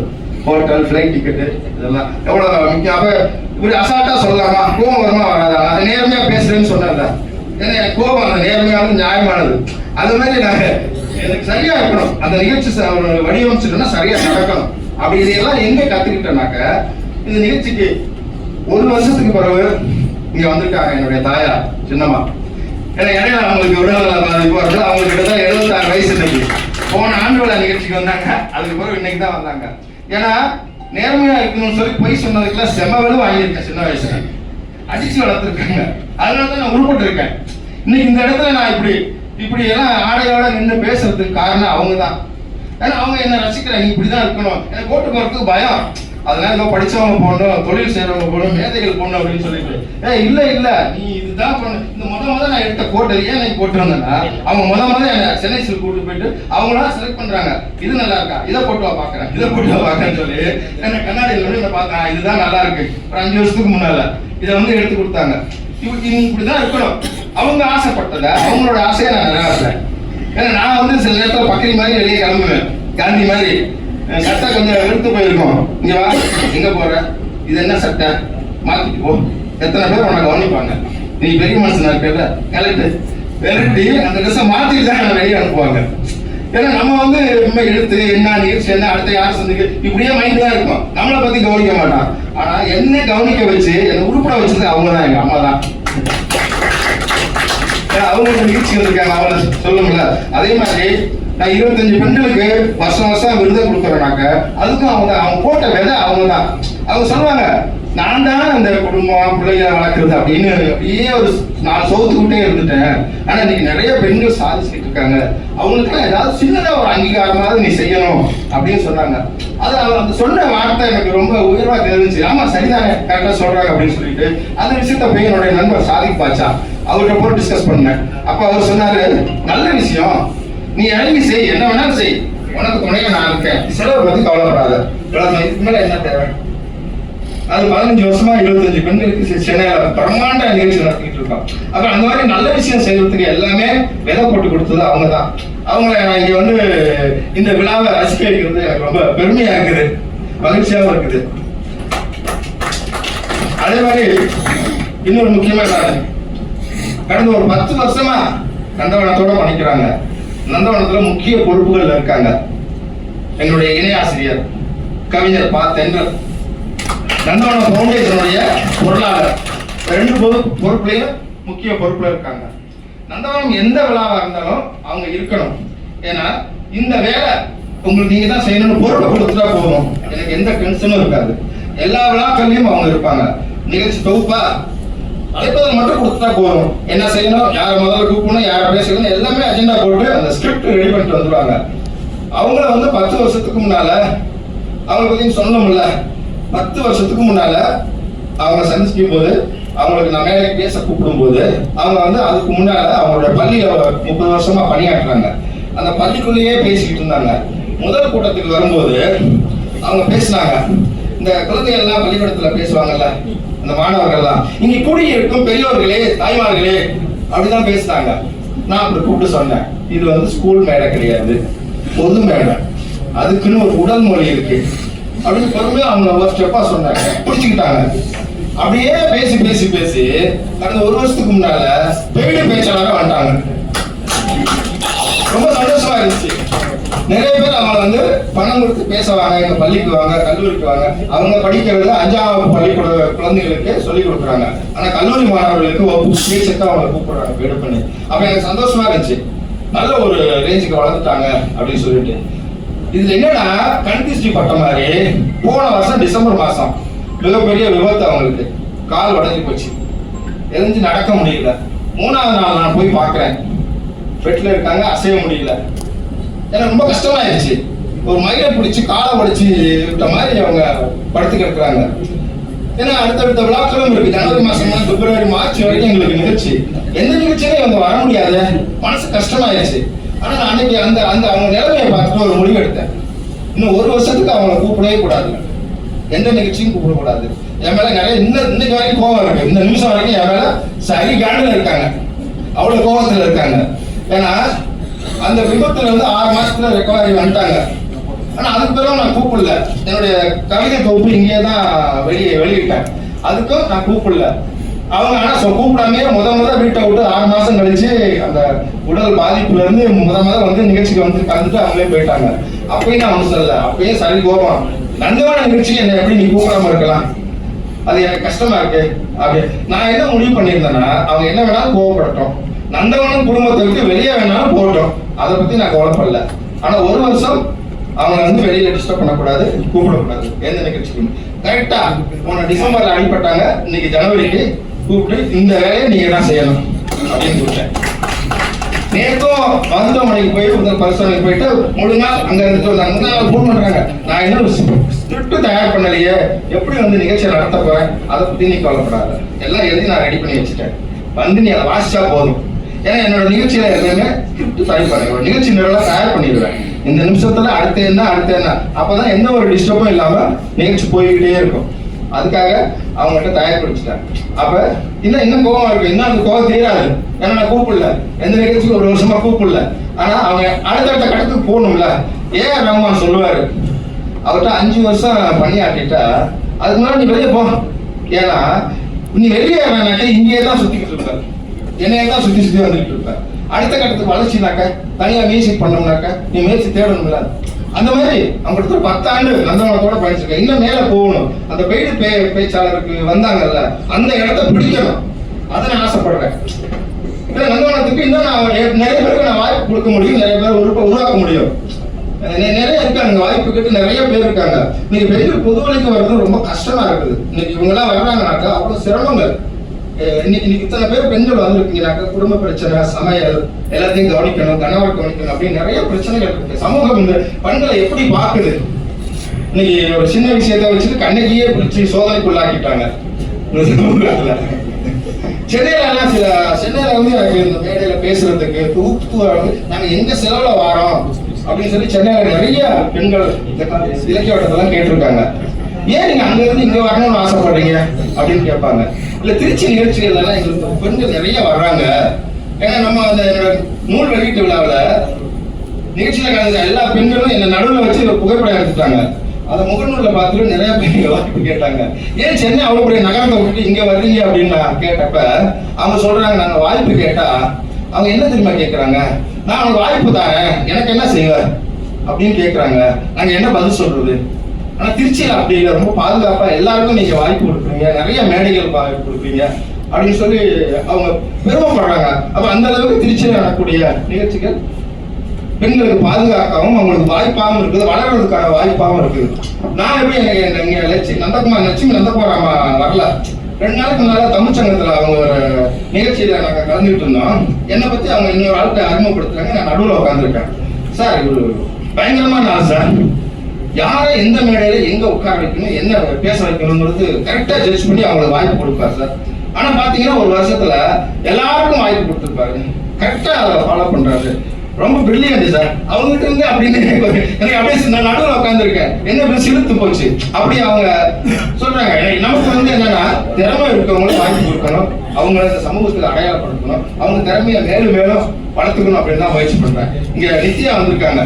[SPEAKER 1] ஹோட்டல், ஃபிளைட் டிக்கெட்டு, இதெல்லாம் எவ்வளவு முக்கியம். அப்ப இப்படி அசால்ட்டா சொல்லலாமா? கோபம் வருமா வராதா? அது நேர்மையா பேசுறேன்னு சொன்னல, ஏன்னா எனக்கு கோபம் அந்த நேர்மையானது நியாயமானது. அது மாதிரி நாங்க எனக்கு சரியா இருக்கணும். அந்த நிகழ்ச்சி வடிவமைச்சுட்டோம்னா சரியா நடக்கணும். அப்படி இதையெல்லாம் எங்க கத்துக்கிட்டேன்னாக்க இந்த நிகழ்ச்சிக்கு 1 வருஷத்துக்கு பிறகு இங்க வந்திருக்காங்க என்னுடைய தாயார் சின்னம்மா. ஏன்னா இடையில அவங்களுக்கு உடல்நல பாதிப்பு வருது. அவங்களுக்கு கிட்டத்தட்ட 76 வயசு. இன்னைக்கு போன ஆண்டு விழா நிகழ்ச்சிக்கு வந்தாங்க, அதுக்கு பிறகு இன்னைக்கு தான் வந்தாங்க. ஏன்னா நேர்மையா இருக்கணும்னு சொல்லி பொய் சொன்னதுக்குலாம் செமவெளு வாங்கியிருக்கேன். சின்ன வயசுல அடிச்சு வளர்த்துருக்காங்க. அதனாலதான் நான் உருப்பட்டு இருக்கேன். இன்னைக்கு இந்த இடத்துல நான் இப்படி எல்லாம் ஆடையோட நின்று பேசுறதுக்கு காரணம் அவங்க தான். ஏன்னா அவங்க என்ன ரசிக்கிறாங்க, நீ இப்படிதான் இருக்கணும், எனக்கு ஓட்டு போறதுக்கு பயம், அதனால ஏதோ படிச்சவங்க போகணும், தொழில் செய்யறவங்க போகணும், மேதைகள் போகணும் அப்படின்னு சொல்லிட்டு இல்ல இல்ல நீ இதுதான் பண்ணு. இந்த முத நான் எடுத்த கோட்டை ஏன் நீ போட்டு வந்தேன்னா அவங்க முத என்ன சென்னை சில்க் கூட்டு போயிட்டு அவங்களா செலக்ட் பண்றாங்க, இது நல்லா இருக்கா, இதை போட்டு வா பாக்குறேன், இதை போட்டு வா பாக்குறேன்னு சொல்லி என்ன கண்ணாடியில் வந்து என்ன பார்த்தேன், இதுதான் நல்லா இருக்கு. ஒரு 5 வருஷத்துக்கு முன்னால இதை வந்து எடுத்து கொடுத்தாங்க. இப்படிதான் இருக்கணும் அவங்க ஆசைப்பட்டதை, அவங்களோட ஆசையை நான் நிறைவேற்றேன். ஏன்னா நான் வந்து சில நேரத்தில் பக்கரி மாதிரி வெளியே கிளம்புவேன், காந்தி மாதிரி சட்டை கொஞ்சம் எடுத்து போயிருக்கோம், இங்க வா எங்க போற, இது என்ன சட்டை மாத்திட்டு போ, எத்தனை பேர் உனக்கு கவனிப்பாங்க, நீ பெரிய மனுஷனா இருக்கிற விரட்டி அந்த ட்ரெஸ்ஸை மாத்திட்டு தான் வெளியே அனுப்புவாங்க. ஏன்னா நம்ம வந்து எடுத்து என்ன நிகழ்ச்சி என்ன அடுத்த யார் சந்திக்க இப்படியே மைண்ட் தான் இருக்கும், நம்மளை பத்தி கவனிக்க மாட்டான். ஆனா என்ன கவனிக்க வச்சு என்ன உருப்பட வச்சது அவங்க தான், எங்க அம்மா தான். அவங்க நிகழ்ச்சி வந்திருக்காங்க, அவங்கள சொல்லுங்கள. அதே மாதிரி நான் 25 பெண்களுக்கு வருஷம் விருதை கொடுக்குறேனாக்க அதுக்கும் அவங்க போட்ட விதை அவங்க தான். அவங்க சொல்லுவாங்க, நான் தான் அந்த குடும்பம் பிள்ளைகளை வளர்க்குறது அப்படின்னு அப்படியே ஒரு நான் சோத்துக்கிட்டே இருந்துட்டேன். ஆனா இன்னைக்கு நிறைய பெண்கள் சாதிச்சுட்டு இருக்காங்க, அவங்களுக்குலாம் ஏதாவது சின்னதா ஒரு அங்கீகாரமாவது நீ செய்யணும் அப்படின்னு சொன்னாங்க. அது அவர் அந்த சொன்ன வார்த்தை எனக்கு ரொம்ப உயர்வா தெரிஞ்சு, ஆமா சரிதானே கரெக்டா சொல்றாங்க அப்படின்னு சொல்லிட்டு அந்த விஷயத்த போய் என்னுடைய நண்பர் சாதிக் பாட்சா அவர்கிட்ட போய் டிஸ்கஸ் பண்ணேன். அப்ப அவர் சொன்னாரு, நல்ல விஷயம், நீ இறங்கி செய், என்ன வேணாலும் செய், உனக்கு துணையா நான் இருக்கேன், செலவை பத்தி கவலைப்படாத, இதுக்கு மேல என்ன தேவை. அது 15 வருஷமா 25 பெண்களுக்கு சென்னையில பிரம்மாண்ட நிகழ்ச்சி நடத்திட்டு இருக்கோம். அப்புறம் அந்த மாதிரி நல்ல விஷயம் செய்யறதுக்கு எல்லாமே விதை போட்டு கொடுத்தது அவங்க தான். அவங்க இங்க வந்து இந்த விழாவை ரசிக்க வைக்கிறது எனக்கு ரொம்ப பெருமையா இருக்குது, மகிழ்ச்சியாகவும் இருக்குது. அதே மாதிரி இன்னொரு முக்கியமான கடந்த ஒரு 10 வருஷமா நந்தவனத்தோட பண்ணிக்கிறாங்க. நந்தவனத்துல முக்கிய பொறுப்புகள் இருக்காங்க எங்களுடைய இணை ஆசிரியர் கவிஞர் பா. தென்றல், நந்தவனம் பவுண்டேஷனுடைய பொருளாளர், 2 பொறுப்புலையும் முக்கிய பொறுப்புல இருக்காங்க. நந்தவனம் எந்த விழாவா இருந்தாலும் அவங்க இருக்கணும். ஏன்னா இந்த வேலை உங்களுக்கு நீங்க தான் செய்யணும்னு பொறுப்பை கொடுத்துட்டா போதும், எனக்கு எந்த டென்ஷனும் இருக்காது. எல்லா விழாக்கள்லயும் அவங்க இருப்பாங்க. நிகழ்ச்சி தொகுப்பா அழைப்பதில் மட்டும் கொடுத்துட்டா போதும், என்ன செய்யணும், யாரை முதல்ல கூப்பிடணும், யாரை பேசணும், எல்லாமே அஜெண்டா போட்டு அந்த ஸ்கிரிப்ட் ரெடி பண்ணிட்டு வந்துடுவாங்க. அவங்கள வந்து 10 வருஷத்துக்கு முன்னால அவங்களை பத்தி சொல்லணும்ல, 10 வருஷத்துக்கு முன்னால அவங்க சந்திக்கும் போது அவங்களுக்கு நான் மேலே பேச கூப்பிடும் போது அவங்க வந்து அதுக்கு முன்னால அவங்களோட பள்ளியில 30 வருஷமா பணியாற்றுறாங்க. அந்த பள்ளிக்குள்ளேயே பேசிக்கிட்டு இருந்தாங்க. முதல் கூட்டத்துக்கு வரும்போது அவங்க பேசினாங்க, இந்த குழந்தைகள் எல்லாம் பள்ளிக்கூடத்துல பேசுவாங்கல்ல, அந்த மாணவர்கள்லாம் இங்க கூடி இருக்கும் பெரியோர்களே தாய்மார்களே அப்படிதான் பேசினாங்க. நான் அப்படி கூப்பிட்டு சொன்னேன், இது வந்து ஸ்கூல் மேடை கிடையாது, பொது மேடை, அதுக்குன்னு ஒரு உடல் மொழி இருக்கு அப்படின்னு பொறுமையா அவங்க ஒரு ஸ்டெப்பா சொன்னாங்க. பிடிச்சுக்கிட்டாங்க. அப்படியே பேசி பேசி பேசி கடந்த 1 வருஷத்துக்கு முன்னால பெய்டு பேச்சாளராக வந்துட்டாங்க. ரொம்ப சந்தோஷமா இருந்துச்சு. நிறைய பேர் அவங்க வந்து பணம் கொடுத்து பேசுவாங்க, எங்க பள்ளிக்கு வாங்க, கல்லூரிக்கு வாங்க. அவங்க படிக்கிறது 5ஆம் பள்ளிக்கூட குழந்தைகளுக்கு சொல்லி கொடுக்குறாங்க. ஆனா கல்லூரி மாணவர்களுக்கு பேச்சுக்கு அவங்க கூப்பிடுறாங்க பெய்டு பண்ணி. அப்ப எனக்கு சந்தோஷமா இருந்துச்சு, நல்ல ஒரு ரேஞ்சுக்கு வளர்ந்துட்டாங்க அப்படின்னு சொல்லிட்டு. இதுல என்னன்னா கண்திஷ்டி பட்ட மாதிரி போன வருஷம் டிசம்பர் மாசம் மிகப்பெரிய விபத்து, அவங்களுக்கு கால் உடஞ்சி போச்சு, எரிஞ்சு நடக்க முடியல. 3ஆவது நாள் நான் போய் பார்க்கிறேன், பெட்ல இருக்காங்க, அசைய முடியல. எனக்கு ரொம்ப கஷ்டமாயிருச்சு. ஒரு மயிலை பிடிச்சி காலை உடைச்சி விட்ட மாதிரி அவங்க படுத்து கிடக்குறாங்க. ஏன்னா அடுத்தடுத்த விழாக்களும் இருக்கு. ஜனவரி மாசம், பிப்ரவரி, மார்ச் வரைக்கும் எங்களுக்கு நிகழ்ச்சி. எந்த நிகழ்ச்சியிலும் இவங்க வர முடியாது, மனசு கஷ்டமாயிருச்சு. ஆனா நான் அன்னைக்கு அந்த அந்த அவங்க நிலைமையை பார்த்துட்டு ஒரு முடிவு எடுத்தேன், இன்னும் 1 வருஷத்துக்கு அவங்களை கூப்பிடவே கூடாது, எந்த நிகழ்ச்சியும் கூப்பிடக்கூடாது. என் மேல நிறைய இன்னைக்கு வரைக்கும் கோபம் இருக்கு. இந்த நிமிஷம் வரைக்கும் என் மேல சரி காண்டில் இருக்காங்க, அவ்வளவு கோபத்துல இருக்காங்க. ஏன்னா அந்த விபத்துல வந்து 6 மாசத்துல ரெக்கவரி வந்துட்டாங்க. ஆனா அதுக்கு பிறகு நான் கூப்பிடல. என்னுடைய கவிதை தொகுப்பு இங்கே தான் வெளியிட்டேன், அதுக்கும் நான் கூப்பிடல. அவங்க ஆனா கூப்பிடாமே முத வீட்டை விட்டு 6 மாசம் கழிச்சு அந்த உடல் பாதிப்புல இருந்து முத வந்து நிகழ்ச்சிக்கு வந்து கலந்துட்டு அவங்களே போயிட்டாங்க. அப்பயும் நான் ஒண்ணு சொல்லல, அப்பயும் சரி கோபம். நந்தவன நிகழ்ச்சிக்கு என்ன எப்படி நீ கூப்பிடாம இருக்கலாம், அது எனக்கு கஷ்டமா இருக்கு. அப்படி நான் என்ன முடிவு பண்ணியிருந்தேன்னா, அவங்க என்ன வேணாலும் கோவப்படட்டும், நந்தவனம் குடும்பத்தை விட்டு வெளியே வேணாலும் போகட்டும், அதை பத்தி நான் கவலைப்படல. ஆனா 1 வருஷம் அவங்க வந்து வெளியில டிஸ்டர்ப் பண்ணக்கூடாது, கூப்பிடக்கூடாது எந்த நிகழ்ச்சிக்கும். கரெக்டா போன டிசம்பர்ல அடிப்பட்டாங்க, இன்னைக்கு ஜனவரிக்கு கூப்பிட்டு இந்த வேலையை நீங்க தான் செய்யணும் அப்படின்னு சொல்லிட்டேன். நேற்றும் மருத்துவமனைக்கு போய் முதல் பரிசோதனைக்கு போயிட்டு முழு நாள் அங்க இருந்துட்டு வந்தாங்க. முதல் நாள் ஃபோன் பண்றாங்க, நான் இன்னும் ஸ்கிரிப்ட் தயார் பண்ணலையே, எப்படி வந்து நிகழ்ச்சியை நடத்த போறேன், அதை பத்தி நீ கவலைப்படாத, எல்லாம் எழுதி நான் ரெடி பண்ணி வச்சுட்டேன், வந்து நீ அதை வாசிச்சா போதும். ஏன்னா என்னோட நிகழ்ச்சியில எல்லாமே ஸ்கிரிப்ட் தயார் பண்ணிடுவேன், நிகழ்ச்சி நிரலாக தயார் பண்ணிடுவேன். இந்த நிமிஷத்துல அடுத்து என்ன அப்பதான் எந்த ஒரு டிஸ்டர்பும் இல்லாம நிகழ்ச்சி போய்கிட்டே இருக்கும். அதுக்காக அவங்ககிட்ட தயார்படுத்திட்டேன். அப்ப இன்னும் கோபம் இருக்கு, இன்னும் அந்த கோபம் தீராது. ஏன்னா நான் கூப்பிடல, எந்த நிகழ்ச்சியும் 1 வருஷமா கூப்பிடல. ஆனா அவங்க அடுத்தடுத்த கடத்துக்கு போகணும்ல. ஏன் ரஹ்மான் சொல்லுவாரு, அவர்கிட்ட 5 வருஷம் பணியாற்றிட்டா அதுக்கு முன்னாடி நீ வெளியே போ, ஏன்னா நீ வெளியே இங்கேயே தான் சுத்திக்கிட்டு இருப்பாரு, என்னையே தான் சுத்தி சுத்தி வந்துட்டு இருப்பேன். அடுத்த கட்டத்துக்கு வளர்ச்சினாக்க தனியா மியூசிக் பண்ணோம்னாக்க நீ முயற்சி தேடணும்ல. அந்த மாதிரி அவங்களுக்கு ஒரு 10 ஆண்டு நந்தவனத்தோட பயணிச்சிருக்கேன். இன்னும் மேல போகணும். அந்த பெய்டு பேச்சாளருக்கு வந்தாங்கல்ல, அந்த இடத்த பிடிக்கணும், அதை நான் ஆசைப்படுறேன். நந்தவனத்துக்கு இன்னும் நான் நிறைய பேருக்கு நான் வாய்ப்பு கொடுக்க முடியும், நிறைய பேர் உருவாக்க முடியும். நிறைய இருக்காங்க, வாய்ப்பு கேட்டு நிறைய பேர் இருக்காங்க. நீங்க பெண்கள் பொது வழிக்கு வர்றது ரொம்ப கஷ்டமா இருக்குது. இன்னைக்கு இவங்க எல்லாம் வர்றாங்கனாக்கா அவ்வளவு சிரமங்கள். இன்னைக்கு இத்தனை பேர் பெண்கள் வந்திருக்கீங்கனாக்கா குடும்ப பிரச்சனை, சமையல், எல்லாத்தையும் கவனிக்கணும், கணவர் கவனிக்கணும், அப்படின்னு நிறைய பிரச்சனைகள் இருக்கு. சமூகம் இந்த பெண்களை எப்படி பாக்குது? இன்னைக்கு ஒரு சின்ன விஷயத்த வச்சுட்டு கண்ணகியே பிடிச்சி சோதனைக்குள்ளாக்கிட்டாங்க. சென்னையில வந்து எனக்கு இந்த மேடையில பேசுறதுக்கு நாங்க எங்க செலவுல வாரோம் அப்படின்னு சொல்லி சென்னையில நிறைய பெண்கள் இலக்கிய வட்டத்தெல்லாம் கேட்டிருக்காங்க. ஏன் நீங்க அங்க இருந்து இங்க வரணும்னு ஆசைப்படுறீங்க அப்படின்னு கேட்பாங்க. இல்ல திருச்சி நிகழ்ச்சிகள் எல்லாம் எங்களுக்கு பெண்கள் நிறைய வர்றாங்க. ஏன்னா நம்ம அந்த என்னோட நூல் வெளியீட்டு விழாவில் நிகழ்ச்சியில கலந்த எல்லா பெண்களும் என்ன நடுவில் வச்சு புகைப்படம் எடுத்துட்டாங்க. அதை முகநூல்ல பார்த்துட்டு நிறைய பேர் வாய்ப்பு கேட்டாங்க. ஏன் சென்னை அவ்வளவு பெரிய நகரத்தை விட்டு இங்க வர்றீங்க அப்படின்னு நான் கேட்டப்ப அவங்க சொல்றாங்க, நாங்க வாய்ப்பு கேட்டா அவங்க என்ன தெரியுமா கேட்கறாங்க, நான் அவங்களுக்கு வாய்ப்பு தரேன், எனக்கு என்ன செய்வேன் அப்படின்னு கேட்கறாங்க. நாங்க என்ன பதில் சொல்றது? ஆனா திருச்சியில அப்படி இல்லை, ரொம்ப பாதுகாப்பா எல்லாருக்கும் நீங்க வாய்ப்பு கொடுக்குறீங்க, நிறைய மேடைகள் வாய்ப்பு கொடுக்குறீங்க அப்படின்னு சொல்லி அவங்க பெருமைப்படுறாங்க. அப்ப அந்த அளவுக்கு திருச்சியில் நடக்கக்கூடிய நிகழ்ச்சிகள் பெண்களுக்கு பாதுகாக்கவும் அவங்களுக்கு வாய்ப்பாகவும் இருக்குது, வளர்றதுக்கான வாய்ப்பாகவும் இருக்குது. நான் எப்படி எனக்கு நந்தகுமார் லட்சுமி நந்தகுமார் வரல, 2 நாளுக்கு முன்னால தமிழ்ச்சங்கத்துல அவங்க ஒரு நிகழ்ச்சியில நாங்க கலந்துட்டு இருந்தோம். என்னை பத்தி அவங்க இன்னொரு ஆள்கிட்ட அறிமுகப்படுத்துறாங்க. நான் நடுவில் உட்காந்துருக்கேன். சார் இவரு பயங்கரமான ஆள் சார், யாரை எந்த மேடையில எங்க உட்கார வைக்கணும், என்ன பேச வைக்கணும்ன்றது கரெக்டா ஜட்ஜ் பண்ணி அவங்களுக்கு வாய்ப்பு கொடுப்பாரு சார். ஆனா பாத்தீங்கன்னா 1 வருஷத்துல எல்லாருக்கும் வாய்ப்பு கொடுத்துருப்பாரு, கரெக்டா அதை ஃபாலோ பண்றாரு. ரொம்ப பிரில்லியன்ட் சார். அவங்ககிட்ட இருந்து அப்படின்னு எனக்கு அப்படியே நான் நடுவில் உட்காந்துருக்கேன், என்ன சிலுத்து போச்சு அப்படி அவங்க சொல்றாங்க. நமக்கு வந்து என்னன்னா திறமை இருக்கவங்களும் வாய்ப்பு கொடுக்கணும், அவங்கள இந்த சமூகத்தில் அடையாளப்படுத்தணும், அவங்க திறமையை மேலும் மேலும் வளர்த்துக்கணும் அப்படின்னு தான் முயற்சி பண்றேன். இங்க நித்யா வந்திருக்காங்க,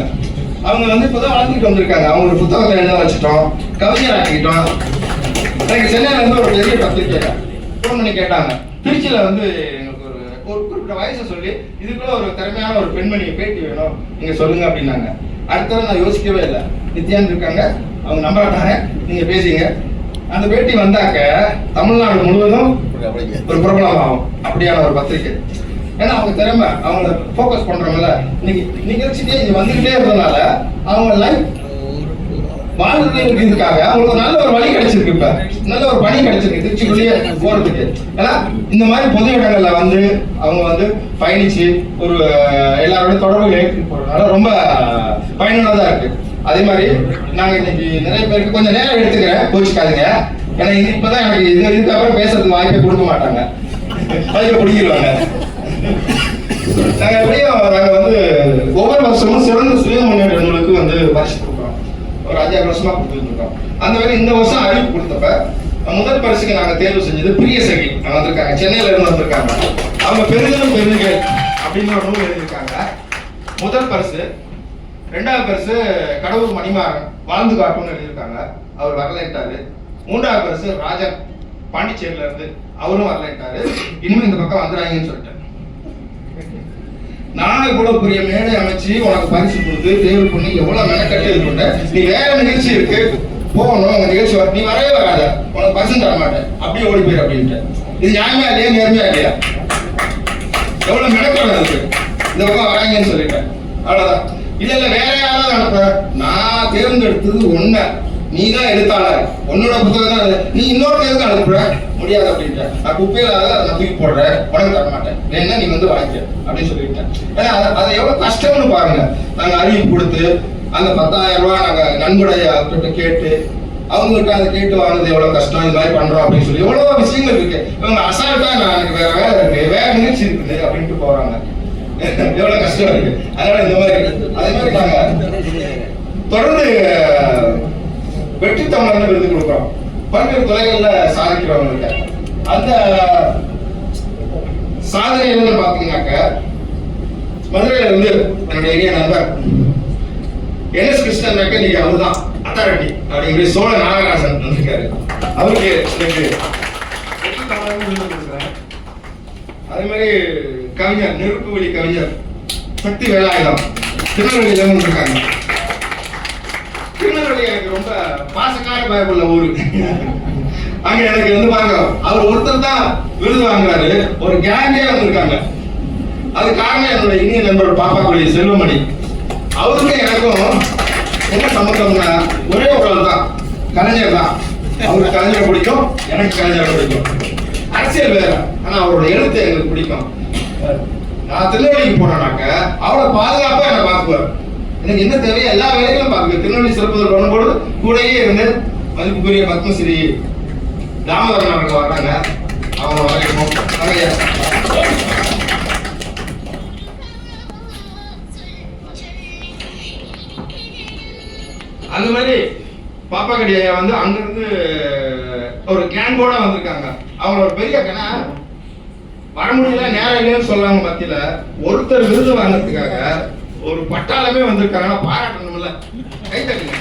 [SPEAKER 1] அவங்க வந்து இப்பதான் வளர்த்துக்கிட்டு வந்திருக்காங்க. அவங்க ஒரு புத்தகத்தை எழுத வச்சுட்டோம், கவிஞர் ஆக்கிட்டோம். எனக்கு சென்னையில இருந்து ஒரு பெரிய பத்திரிக்கை ஃபோன் பண்ணி கேட்டாங்க, திருச்சியில வந்து ஒரு குறிப்பிட்ட வயசை சொல்லி இதுக்குள்ள ஒரு திறமையான ஒரு பெண்மணியை பேட்டி வேணும், நீங்க சொல்லுங்க அப்படின்னாங்க. அடுத்தது நான் யோசிக்கவே இல்லை, நித்யான் இருக்காங்க, அவங்க நம்பராட்டாங்க, நீங்க பேசிங்க. அந்த பேட்டி வந்தாக்க தமிழ்நாடு முழுவதும் ஒரு பிரபலம் ஆகும் அப்படியான ஒரு பத்திரிகை. ஏன்னா அவங்க திறமை, அவங்கள ஃபோக்கஸ் பண்றவங்கள இன்னைக்கு நிகழ்ச்சிட்டே இங்க வந்துகிட்டே இருந்ததுனால அவங்க லைஃப் வாழ்றதுக்காக அவங்களுக்கு நல்ல ஒரு வழி கிடைச்சிருக்கு, இப்ப நல்ல ஒரு பணி கிடைச்சிருக்கு திருச்சிக்குள்ளேயே போறதுக்கு. ஏன்னா இந்த மாதிரி பொது இடங்கள்ல வந்து அவங்க வந்து பயணிச்சு ஒரு எல்லாரோட தொடர்பு ஏற்றி போறதுனால ரொம்ப பயனுள்ளதா இருக்கு. அதே மாதிரி நாங்க இன்னைக்கு நிறைய பேருக்கு கொஞ்சம் நேரம் எடுத்துக்கிறேன், கோச்சிக்காதுங்க. ஏன்னா இப்பதான் எனக்கு இதுக்கப்புறம் பேசுறதுக்கு வாய்ப்பே கொடுக்க மாட்டாங்க, வாய்ப்பை பிடிக்கிடுவாங்க. நாங்க எப்படியும் நாங்க வந்து ஒவ்வொரு வருஷமும் சிறந்த சுய முன்னேற்ற நூலுக்கு வந்து பரிசு கொடுக்குறோம், ஒரு 5 வருஷமா கொடுத்துட்டு இருக்கோம். அந்த மாதிரி இந்த வருஷம் அறிவிப்பு கொடுத்தப்ப முதல் பரிசுக்கு நாங்க தேர்வு செஞ்சது பிரிய சகி வந்திருக்காங்க, சென்னையில இருந்து வந்திருக்காங்க. அவங்க பெருதிலும் பெருமைகள் அப்படின்னு ஒரு நூல் எழுதியிருக்காங்க. முதல் பரிசு. 2வது பரிசு கடவுள் மணிமாறன் வாழ்ந்து காட்டும்னு எழுதியிருக்காங்க, அவர் வரலைட்டாரு. 3வது பரிசு ராஜன் பாண்டிச்சேரியில இருந்து, அவரும் வரலைட்டாரு. இனிமே இந்த பக்கம் வந்துடாங்கன்னு சொல்லிட்டேன். நானே கூட பெரிய மேடை அமைச்சு உனக்கு பரிசு கொடுத்து தேர்வு பண்ணி எவ்வளவு மெனக்கட்டு இது பண்ண, நீ வேற நிகழ்ச்சி இருக்கு போகணும், உங்க நிகழ்ச்சி நீ வரவே வராத, உனக்கு பரிசு தர மாட்டேன், அப்படியே ஓடி போயிரு அப்படின்ட்டு. இது நியாயமா இல்லையா, நேர்மையா இல்லையா? எவ்வளவு மெனக்கட்டு இருக்கு, இந்த பக்கம் வராங்கன்னு சொல்லிட்டேன், அவ்வளவுதான். இல்ல வேற யாராவது அனுப்ப, நான் தேர்ந்தெடுத்தது ஒண்ண, நீ தான் எழுத்தாளர், உன்னோட புத்தகம் தான், நீ இன்னொரு எதுக்கு அனுப்புற முடியாது அப்படின்ட்டு நான் குப்பையில நான் தூக்கி போடுறேன், உனக்கு தர மாட்டேன், வேணா நீ வந்து வாங்கிக்க அப்படின்னு சொல்லிட்டேன். ஏன்னா அதை எவ்வளவு கஷ்டம்னு பாருங்க. நாங்க அறிவிப்பு கொடுத்து அந்த 10,000 ரூபாய் நாங்க நன்கொடைய அவர்கிட்ட கேட்டு அவங்ககிட்ட அதை கேட்டு வாங்குறது எவ்வளவு கஷ்டம், இது மாதிரி பண்றோம் அப்படின்னு சொல்லி எவ்வளவு விஷயங்கள் இருக்கு. இவங்க அசால்ட்டா நான் எனக்கு வேற வேலை இருக்கு, வேற நிகழ்ச்சி இருக்குது அப்படின்ட்டு போறாங்க. எவ்வளவு கஷ்டம் இருக்கு. அதனால இந்த மாதிரி அதே மாதிரி நாங்க தொடர்ந்து வெற்றி தமிழன் விருது கொடுக்குறோம் பல்வேறு துறைகள்ல சாதிக்கிறவங்களுக்கு. அந்த சாதனைகள் பாத்தீங்கன்னாக்க மதுரையில இருந்து என்னுடைய இணைய நண்பர் NS கிருஷ்ணன் இன்னைக்கு அவர்தான் அத்தாரிட்டி அப்படிங்கிற சோழ நாகராசன் வந்திருக்காரு. அவருக்கு வெற்றி தமிழன் விருது கொடுக்குறேன். அதே மாதிரி கவிஞர் நெருப்பு வழி கவிஞர் சக்தி வேலாயுதம் திருநெல்வேலியில இருக்காங்க. திருநெல்வேலி எனக்கு ரொம்ப பாசக்கார பயப்புள்ள ஊரு. அங்க எனக்கு வந்து பாருங்க, அவர் ஒருத்தர் தான் விருது வாங்குறாரு, ஒரு கேங்கே வந்திருக்காங்க. அது காரணம் என்னோட இனிய நண்பர் பாப்பாக்குடி செல்வமணி. அவருக்கும் எனக்கும் என்ன சம்பந்தம்னா ஒரே ஒரு தான், கலைஞர் தான். அவருக்கு கலைஞரை பிடிக்கும், எனக்கு கலைஞரை பிடிக்கும். அரசியல் வேற, ஆனா அவரோட எழுத்து எங்களுக்கு பிடிக்கும். நான் திருநெல்வேலிக்கு போனேன்னாக்க அவரோட பாதுகாப்பா என்னை பார்க்குவார். எனக்கு என்ன தேவையோ எல்லா வேலைகளும் பார்க்க திருநெல்வேலி சிறப்பு பண்ணும்போது கூடயே இருந்து மதிப்புக்குரிய பத்மஸ்ரீ தாமோதரன் அவர்கள் வர்றாங்க. அவங்க வரைக்கும் நிறைய அந்த மாதிரி பாப்பா கடியா வந்து அங்கிருந்து ஒரு கேங்கோட வந்திருக்காங்க. அவங்க ஒரு பெரிய கணா வர முடியல, நேரம் இல்லைன்னு சொல்லாம மத்தியில ஒருத்தர் விருது வாங்கிறதுக்காக ஒரு பட்டாளமே வந்திருக்காங்கன்னா பாராட்டணும்ல, கைத்தட்டுங்க.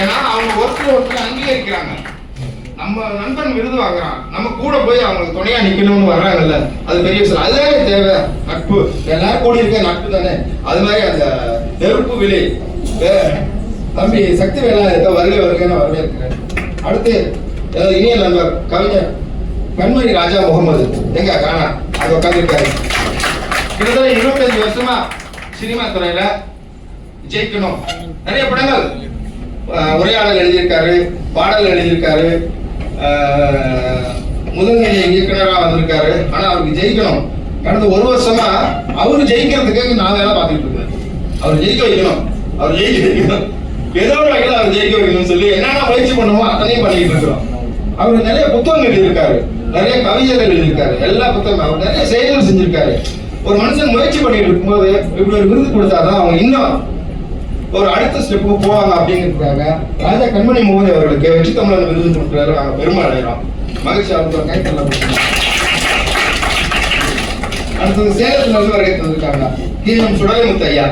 [SPEAKER 1] ஏன்னா அவங்க ஒருத்தர் அங்கீகரிக்கிறாங்க. நம்ம நண்பன் விருது வாங்குறான், நம்ம கூட போய் அவங்களுக்கு துணையா நிக்கணும்னு வர்றாங்கல்ல, அது பெரிய விஷயம். அதுதானே தேவை, நட்பு. எல்லாரும் கூடி இருக்க நட்பு தானே. அது மாதிரி அந்த நெருப்பு விலை தம்பி சக்தி வேளாண் வருகை நான் வரவேற்கிறேன். அடுத்து இனிய நண்பர் கவிஞர் கண்மணி ராஜா முகமது எங்க காணா அது உட்காந்துருக்காரு. கிட்டத்தட்ட 25 வருஷமா சினிமா துறையில ஜெயிக்கணும், நிறைய படங்கள் உரையாடல் எழுதியிருக்காரு, பாடல் எழுதியிருக்காரு, முதல்நிலை இயக்குனராக வந்திருக்காரு. ஆனா அவருக்கு ஜெயிக்கணும். கடந்த 1 வருஷமா அவரு ஜெயிக்கிறதுக்கு நான் வேலை பார்த்துட்டு இருக்கேன். அவர் ஜெயிக்க வைக்கணும், அவர் ஜெயிக்க வைக்கணும், ஏதோ ஒரு வகையில் அவர் ஜெயிக்க வைக்கணும்னு சொல்லி என்னென்ன முயற்சி பண்ணுமோ அத்தனையும் பண்ணிட்டு இருக்கிறோம். அவர் நிறைய புத்தகங்கள் எழுதியிருக்காரு, நிறைய கவிதைகள் எழுதியிருக்காரு, எல்லா புத்தகம் அவர் நிறைய செயல்கள் செஞ்சிருக்காரு. ஒரு மனுஷன் முயற்சி பண்ணிட்டு இருக்கும்போது இப்படி ஒரு விருது கொடுத்தாதான் அவங்க இன்னும் ஒரு அடுத்த ஸ்டெப்புக்கு போவாங்க அப்படிங்கிறதுக்காக ராஜா கண்மணி முகமது அவர்களுக்கு வெற்றி தமிழன் விருது கொடுக்குறாரு. நாங்கள் பெருமை அடைகிறோம், மகிழ்ச்சி. அவங்க கைத்தல்ல அடுத்தது சேலத்தில் இருந்து வருகை தந்திருக்காங்க KM சுடலைமுத்து ஐயா.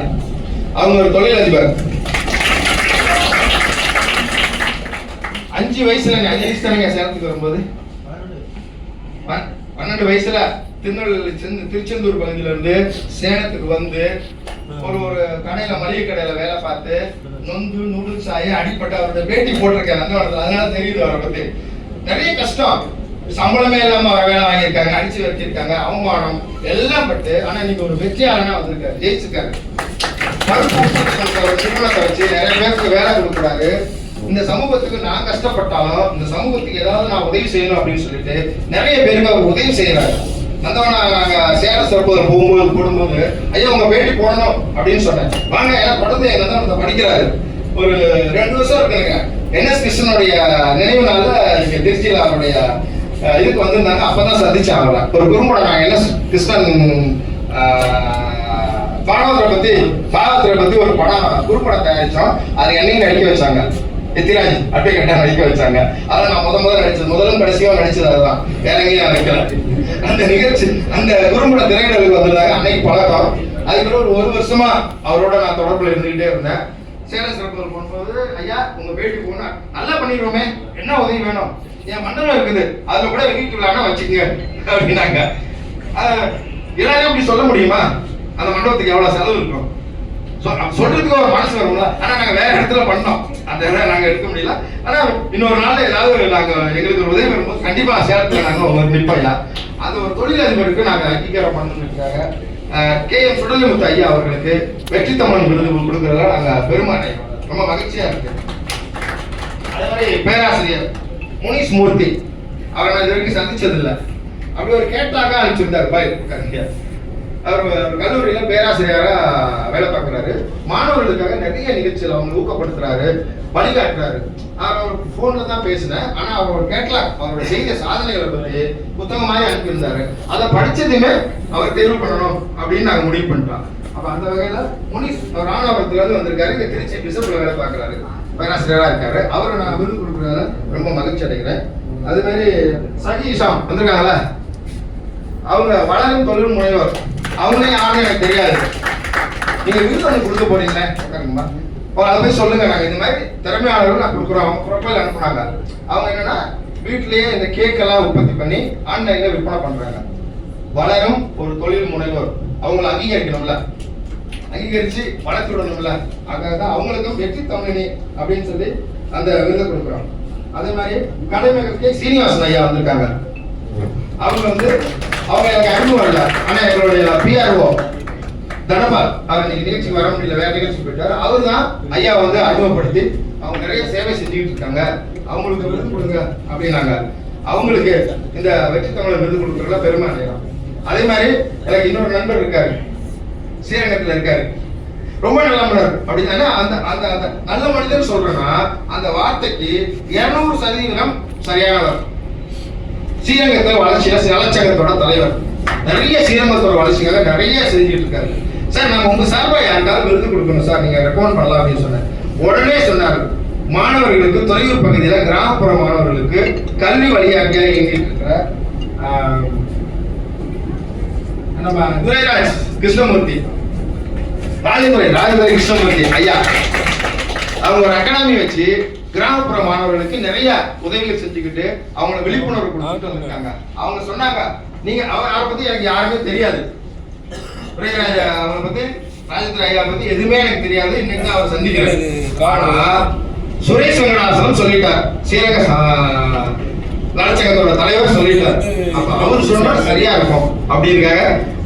[SPEAKER 1] அவங்க ஒரு தொழிலதிபர். 5 வயசுல அஜிஸ்தானங்க சேலத்துக்கு வரும்போது 12 வயசுல திருச்செந்தூர் பகுதியில இருந்து சேலத்துக்கு வந்து ஒரு கடையில மளிகை கடையில வேலை பார்த்து நொந்து நூடுல்ஸ் ஆகி அடிப்பட்ட அவரோட பேட்டி போட்டிருக்கேன் அந்த இடத்துல. அதனால தெரியுது அவரை பத்தி. நிறைய கஷ்டம், சம்பளமே இல்லாம அவர் வேலை வாங்கியிருக்காங்க, அடிச்சு வச்சிருக்காங்க, அவமானம் எல்லாம் பட்டு ஆனா இன்னைக்கு ஒரு வெற்றியாளனா வந்திருக்காரு, ஜெயிச்சிருக்காரு. திருமணத்தை வச்சு நிறைய பேருக்கு வேலை கொடுக்குறாரு. இந்த சமூகத்துக்கு நான் கஷ்டப்பட்டாலும் இந்த சமூகத்துக்கு ஏதாவது நான் உதவி செய்யணும் அப்படின்னு சொல்லிட்டு நிறைய பேருக்கு அவர் உதவி செய்யறாரு. நந்தவனா நாங்க சேலம் சிறப்பு போடும்போது ஐயா உங்க பேட்டி போடணும் அப்படின்னு சொன்னேன். வாங்க, ஏன்னா தொடர்ந்து எங்க நந்தவனத்தை படிக்கிறாரு. ஒரு 2 வருஷம் இருக்குங்க. NS கிருஷ்ணனுடைய நினைவு நாள்ல இங்க திருச்சியில அவருடைய இதுக்கு வந்திருந்தாங்க. அப்பதான் சந்திச்சேன் அவரை. ஒரு குறும்படம் நாங்க NS கிருஷ்ணன் பாகவதரை பத்தி ஒரு படம் குறுப்படம் தயாரிச்சோம். அது என்னையும் நடிக்க வச்சாங்க, எத்திராஜ் அப்படியே கட்டா நடிக்க வச்சாங்க. அதான் நான் முதல்ல நடிச்சது, முதலும் கடைசியும் நடிச்சது அதுதான், வேற எங்கேயும் நான் நடிக்கல. அந்த நிகழ்ச்சி அந்த குறும்பட திரையிடலுக்கு வந்திருந்தாங்க. அன்னைக்கு பழக்கம். அதுக்கப்புறம் ஒரு 1 வருஷமா அவரோட நான் தொடர்புல இருந்துகிட்டே இருந்தேன். சேலம் சிறப்பு போகும்போது ஐயா உங்க பேட்டி போனா நல்லா பண்ணிடுவோமே, என்ன உதவி வேணும், என் மண்டலம் இருக்குது அதுல கூட வெளியிட்டுலான்னா வச்சுக்கங்க அப்படின்னாங்க. எல்லாரையும் அப்படி சொல்ல முடியுமா? அந்த மண்டபத்துக்கு எவ்வளவு செலவு இருக்கும் சொல்றதுக்கு ஒரு மனசு வரும்ல. ஆனா நாங்க வேற இடத்துல பண்ணோம், அந்த இடம் நாங்க எடுக்க முடியல. ஆனா இன்னொரு நாள் ஏதாவது நாங்க எங்களுக்கு ஒரு உதவி வரும்போது கண்டிப்பா சேலத்துல நாங்க நிற்போம்ல. அது ஒரு தொழிலதிபருக்கு நாங்க அங்கீகாரம் பண்ணணுக்காக KM சுடலைமுத்து ஐயா அவர்களுக்கு வெற்றி தமிழன் விருது கொடுக்கறதுல நாங்க பெருமை அடைகிறோம். ரொம்ப மகிழ்ச்சியா இருக்கு. அதே மாதிரி பேராசிரியர் முனிஷ் மூர்த்தி, அவரை நான் இது வரைக்கும் சந்திச்சதில்லை. அப்படி ஒரு கேட்டாக்கா அனுப்பிச்சிருந்தார் பாய். அவர் கல்லூரியில் பேராசிரியராக வேலை பார்க்குறாரு. மாணவர்களுக்காக நிறைய நிகழ்ச்சிகள் அவங்க ஊக்கப்படுத்துறாரு, வழிகாட்டுறாரு. அவர் ஃபோனில் தான் பேசினேன். ஆனால் அவர் கேட்கலாம் அவரோட செய்த சாதனைகளை பற்றி புத்தகமாக அனுப்பியிருந்தாரு. அதை படித்ததுமே அவர் தேர்வு பண்ணணும் அப்படின்னு நாங்கள் முடிவு பண்ணிட்டோம். அப்போ அந்த வகையில் முனிஷ் ராமநாதபுரத்துலேருந்து வந்திருக்காரு. இங்கே திருச்சி பிசப்பில் வேலை பார்க்குறாரு, பேராசிரியராக இருக்காரு. அவரை நான் விருது கொடுக்குறதால ரொம்ப மகிழ்ச்சி அடைகிறேன். அது மாதிரி சகிஷாம் வந்திருக்காங்களே, அவங்க வளரும் தொழில் முனைவர். அவங்களே யாரும் எனக்கு தெரியாது. நீங்க விருது ஒன்று கொடுக்க போறீங்களே, அதை போய் சொல்லுங்க. நாங்கள் இந்த மாதிரி திறமையாளர்கள் நான் கொடுக்குறோம். அவங்க ப்ரொஃபைல் அனுப்புனாங்க. அவங்க என்னன்னா வீட்டிலேயே இந்த கேக் எல்லாம் உற்பத்தி பண்ணி ஆன்லைன்ல விற்பனை பண்றாங்க. வளரும் ஒரு தொழில் முனைவோர். அவங்களை அங்கீகரிக்கணும்ல, அங்கீகரிச்சு வளர்த்து விடணும்ல. அதுதான் அவங்களுக்கும் வெற்றி தமிழனி அப்படின்னு சொல்லி அந்த விருதை கொடுக்குறோம். அதே மாதிரி கலைமகே சீனிவாசன் ஐயா வந்திருக்காங்க. அவங்க எனக்கு அறிமுகம் இல்லை. ஆனா எங்களுடைய பிஆர்ஓ தனபால் அவர் இன்னைக்கு நிகழ்ச்சிக்கு வர முடியல, வேற நிகழ்ச்சி போயிட்டாரு. அவர் தான் ஐயா அறிமுகப்படுத்தி அவங்க நிறைய சேவை செஞ்சுக்கிட்டு இருக்காங்க, அவங்களுக்கு விருது கொடுங்க அப்படின்னாங்க. அவங்களுக்கு இந்த வெற்றி தமிழர் விருது கொடுக்குறதுல பெருமை அடையலாம். அதே மாதிரி எனக்கு இன்னொரு நண்பர் இருக்காரு, ஸ்ரீரங்கத்தில் இருக்காரு. ரொம்ப நல்ல மனிதர் அப்படின்னா அந்த அந்த அந்த நல்ல மனிதர் சொல்றேன்னா அந்த வார்த்தைக்கு 200% சரியானவர். ஸ்ரீரங்கத்தில் வளர்ச்சியில நலச்சங்கத்தோட தலைவர், நிறைய ஸ்ரீரங்கத்தோட வளர்ச்சிக்காக நிறைய செஞ்சுட்டு இருக்காரு. சார் நம்ம உங்க சார்பா யாருக்காவது விருது கொடுக்கணும் சார், நீங்க ரெக்கமெண்ட் பண்ணலாம் அப்படின்னு சொன்னேன். உடனே சொன்னார், மாணவர்களுக்கு தொலையூர் பகுதியில கிராமப்புற மாணவர்களுக்கு கல்வி வழியாக இயங்கிட்டு இருக்கிற நம்ம துரைராஜ் கிருஷ்ணமூர்த்தி, ராஜதுரை கிருஷ்ணமூர்த்தி ஐயா, அவங்க ஒரு அகாடமி வச்சு கிராமப்புற மாணவர்களுக்கு நிறைய உதவிகள் செஞ்சுக்கிட்டு அவங்களை விழிப்புணர்வு கொடுத்துட்டு வந்திருக்காங்க. அவங்க சொன்னாங்க, நீங்க அவரை பத்தி எனக்கு யாருமே தெரியாது, அவரை பத்தி ராஜதுரை ஐயா பத்தி எதுவுமே எனக்கு தெரியாது. இன்னைக்கு அவர் சந்திக்கிறேன். ஆனா சுரேஷ் வெங்கடாசலம் சொல்லிட்டார், ஸ்ரீரங்க நலச்சங்கத்தோட தலைவர் சொல்லிட்டார். அப்ப அவர் சொன்னா சரியா இருக்கும் அப்படிங்காக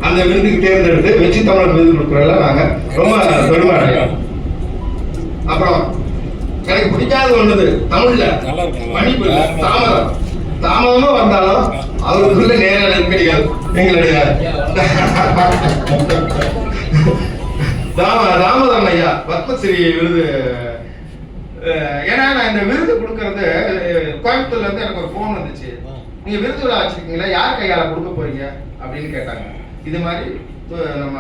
[SPEAKER 1] அந்த விருதுக்கு தேர்ந்தெடுத்து வெற்றி தமிழர் விருது கொடுக்குறதுல நாங்க ரொம்ப பெருமை அடைகிறோம். அப்புறம் எனக்கு பிடிக்காத ஒண்ணுது தமிழ்ல மன்னிப்பு தாமதமா வந்தாலும் அவருக்குள்ள நேர நெருக்கடிகள். எங்களுடைய ராமதன் ஐயா பத்மஸ்ரீ விருது. ஏன்னா நான் இந்த விருது கொடுக்கறது கோயம்புத்தூர்ல இருந்து எனக்கு ஒரு போன் வந்துச்சு, நீங்க விருது விழா வச்சிருக்கீங்களா, யார் கையால கொடுக்க போறீங்க அப்படின்னு கேட்டாங்க. இது மாதிரி நம்ம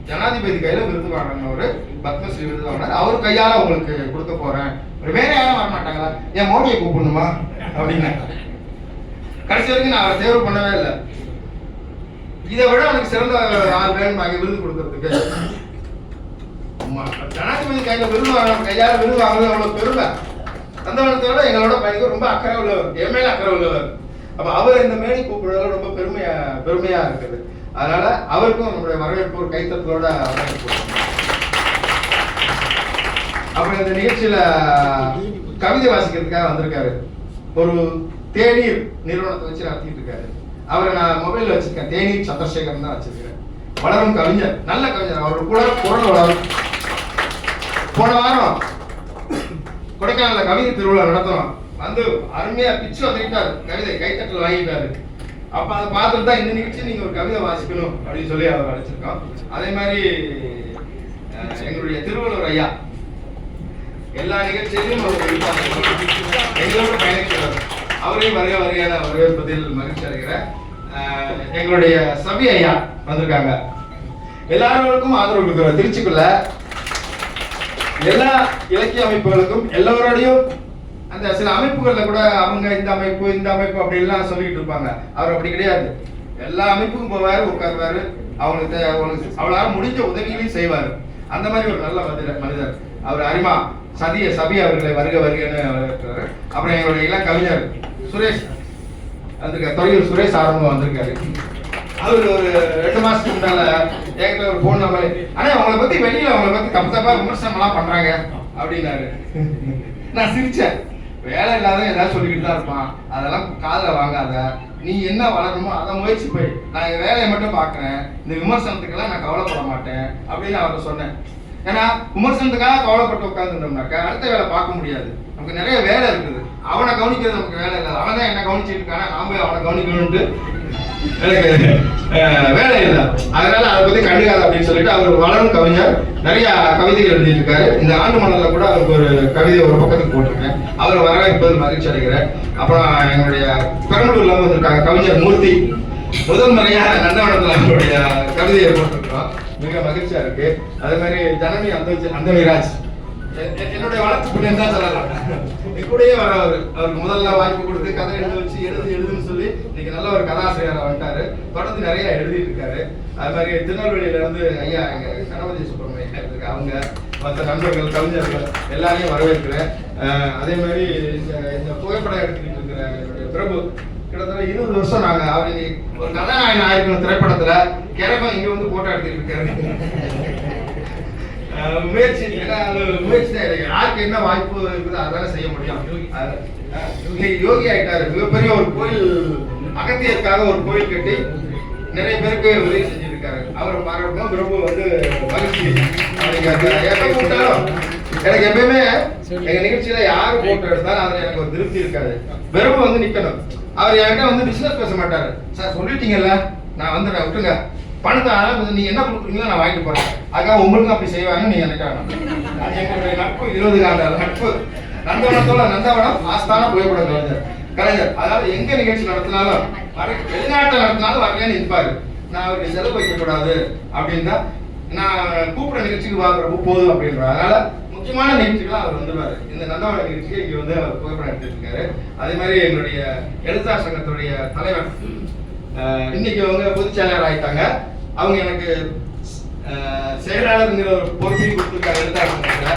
[SPEAKER 1] ஜனாதிபதி கையில விருது வாங்கினவரு பத்மஸ்ரீ விருது வாங்கினார், அவர் கையால உங்களுக்கு கொடுக்க போறேன், வேற யாரும் வர மாட்டாங்களா, என் மோடியை கூப்பிடணுமா அப்படின்னு. கடைசி வரைக்கும் நான் அவரை தேர்வு பண்ணவே இல்லை. இதை விட அவனுக்கு சிறந்த ஆள் வேணும் விருது கொடுக்கறதுக்கு. ஜனாதிபதி கையில விருது வாங்கணும், கையால விருது வாங்குறது அவ்வளவு பெருமை. அந்த எங்களோட பையனுக்கு ரொம்ப அக்கறை உள்ளவர், என் மேல அக்கறை உள்ளவர். அப்ப அவர் இந்த மேடை கூப்பிடுறதுல ரொம்ப பெருமையா இருக்குது. அதனால அவருக்கும் நம்முடைய வரவேற்பு ஒரு கைத்தட்டலோட வரவேற்பு. அப்புறம் இந்த நிகழ்ச்சியில கவிதை வாசிக்கிறதுக்காக வந்திருக்காரு. ஒரு தேநீர் நிறுவனத்தை வச்சு நடத்திட்டு இருக்காரு. அவரை நான் மொபைல்ல வச்சிருக்கேன், தேநீர் சந்திரசேகரன் தான் வச்சிருக்கிறேன். வளரும் கவிஞர், நல்ல கவிஞர். அவரு கூட குரல் வளரும். போன வாரம் கொடைக்கானல கவிதை திருவிழா நடத்தணும், வந்து அருமையா பிச்சு வந்துட்டாரு, கவிதை கைத்தட்டல் வாங்கிட்டாரு. அப்ப அதை பார்த்துட்டு தான் இந்த நிகழ்ச்சி நீங்க ஒரு கவிதை வாசிக்கணும் அப்படின்னு சொல்லி அவர் அழைச்சிருக்கோம். அதே மாதிரி எங்களுடைய திருவள்ளுவர் ஐயா எல்லா நிகழ்ச்சியிலும் எங்களோட பயணிக்கிறார். அவரையும் வருகையான வரவேற்பதில் மகிழ்ச்சி அடைகிறேன். எங்களுடைய சபி ஐயா வந்திருக்காங்க. எல்லாருக்கும் ஆதரவு கொடுக்குற திருச்சிக்குள்ள எல்லா இலக்கிய அமைப்புகளுக்கும் எல்லோரோடையும் அந்த சில அமைப்புகள்ல கூட அவங்க இந்த அமைப்பு அப்படின்லாம் சொல்லிட்டு இருப்பாங்க. அவர் அப்படி கிடையாது. எல்லா அமைப்புக்கும் போவாரு, உட்காருவாரு, அவங்களுக்கு அவளால முடிஞ்ச உதவிகளையும் செய்வாரு. அந்த மாதிரி ஒரு நல்ல மனிதர் அவர். அரிமா சபி அவர்களை வருகன்னு வரவேற்றாரு. அப்புறம் எங்களுடைய இளம் கவிஞர் சுரேஷ் வந்திருக்காரு, தொழில் சுரேஷ் ஆரம்பம் வந்திருக்காரு. அவரு ஒரு 2 மாசத்துக்கு முன்னால என்கிட்ட ஒரு போன் நம்பர், ஆனா அவங்களை பத்தி வெளியில அவங்களை பத்தி தப்பா விமர்சனம் எல்லாம் பண்றாங்க அப்படின்னாரு. நான் சிரிச்சேன். வேலை இல்லாத ஏதாவது சொல்லிக்கிட்டு தான் இருப்பான், அதெல்லாம் காதுல வாங்காத, நீ என்ன வளரணுமோ அதை முயற்சி போய், நான் என் வேலையை மட்டும் பாக்குறேன், இந்த விமர்சனத்துக்கெல்லாம் நான் கவலைப்பட மாட்டேன் அப்படின்னு அவர்கிட்ட சொன்னேன். ஏன்னா விமர்சனத்துக்காக கவலைப்பட்டு உட்காந்துருந்தோம்னாக்கா அடுத்த வேலை பார்க்க முடியாது. நமக்கு நிறைய வேலை இருக்குது. அவனை கவனிக்கிறது நமக்கு வேலை இல்லை. அவன் தான் என்ன கவனிச்சுட்டு இருக்கானா, நாம போய் அவனை கவனிக்கணும்ட்டு எனக்கு வேலை இல்லை. அதனால அதை பத்தி கண்டுக்காது அப்படின்னு சொல்லிட்டு அவர் வளரும் கவிஞர், நிறைய கவிதைகள் எழுதிட்டு இருக்காரு. இந்த ஆண்டு மலர்ல கூட அவருக்கு ஒரு கவிதை ஒரு பக்கத்துக்கு போட்டிருக்கேன். அவர் வரவேற்பது மகிழ்ச்சி அடைகிறேன். அப்புறம் எங்களுடைய பெரம்பலூர்ல வந்திருக்காங்க கவிஞர் மூர்த்தி, முதல் முறையா நந்தவனத்துல அவருடைய கவிதையை போட்டிருக்கிறோம். மிக மகிழ்ச்சியா இருக்கு. அதே மாதிரி ஜனனி அந்தோனிராஜ் என்னுடைய வளர்ச்சி புண்ணியம் தான் சொல்லலாம். கூடயே வர அவருக்கு முதல்ல வாய்ப்பு கொடுத்து கதை எழுத வச்சு எழுதுன்னு சொல்லி இன்னைக்கு நல்ல ஒரு கதாசிரியராக வந்துட்டாரு. தொடர்ந்து நிறைய எழுதிட்டு இருக்காரு. அது மாதிரி திருநெல்வேலியில இருந்து ஐயா எங்க கணபதி சுப்பிரமணியம் இருக்கு, அவங்க மற்ற நண்பர்கள் கவிஞர்கள் எல்லாரையும் வரவேற்கிறேன். அதே மாதிரி இந்த புகைப்படம் எடுத்துக்கிட்டு இருக்கிற என்னுடைய பிரபு, கிட்டத்தட்ட 20 வருஷம் நாங்க அவரு ஒரு கதாநாயகன் ஆயிருக்கணும் திரைப்படத்துல கிழமை இங்க வந்து போட்டோ எடுத்துக்கிட்டு இருக்காரு. முயற்சி யாருக்கு என்ன வாய்ப்பு இருக்குதோ அதெல்லாம் செய்ய முடியும். இன்னைக்கு யோகி ஆயிட்டாரு. மிகப்பெரிய ஒரு கோயில், அகத்தியருக்காக ஒரு கோயில் கட்டி நிறைய பேருக்கு உதவி செஞ்சிருக்காரு. அவரை பாராட்டணும். பிரபு வந்து மகிழ்ச்சி. எனக்கு எப்பயுமே எங்க நிகழ்ச்சியில யாரு போட்டோ எடுத்தாலும் அதுல எனக்கு ஒரு திருப்தி இருக்காது. பிரபு வந்து நிக்கணும். அவர் என்கிட்ட வந்து பிசினஸ் பேச மாட்டாரு. சார் சொல்லிட்டீங்கல்ல, நான் வந்து விட்டுங்க பணத்தை நீங்க என்ன கொடுக்குறீங்களோ நான் வாங்கிட்டு போறேன். அதுக்காக உங்களுக்கும் அப்படி செய்வாங்க நீங்க நினைக்காங்க. எங்களுடைய நட்பு 20 ஆண்டு நட்பு. நந்தவனம் ஆஸ்தான புகைப்பட கலைஞர். அதாவது எங்க நிகழ்ச்சி நடத்தினாலும் வெளிநாட்டில் நடத்தினாலும் வரலையான்னு இருப்பாரு. நான் அவருக்கு செலவு வைக்க கூடாது அப்படின்னா நான் கூப்பிட நிகழ்ச்சிக்கு வாங்குறப்போ போதும் அப்படின்றாரு. அதனால முக்கியமான நிகழ்ச்சிகளாக அவர் வந்துருவாரு. இந்த நந்தவன நிகழ்ச்சிக்கு இங்க வந்து அவர் புகைப்படம் எடுத்துட்டு இருக்காரு. அதே மாதிரி எங்களுடைய எழுத்தாளர் சங்கத்துடைய தலைவர் இன்னைக்கு அவங்க பொதுச் செயலாளர் ஆயிட்டாங்க. அவங்க எனக்கு செயலாளர்ங்கிற ஒரு பொறுப்பையும் கொடுத்துருக்காங்க. எழுத்தாளர் வந்திருக்காங்க.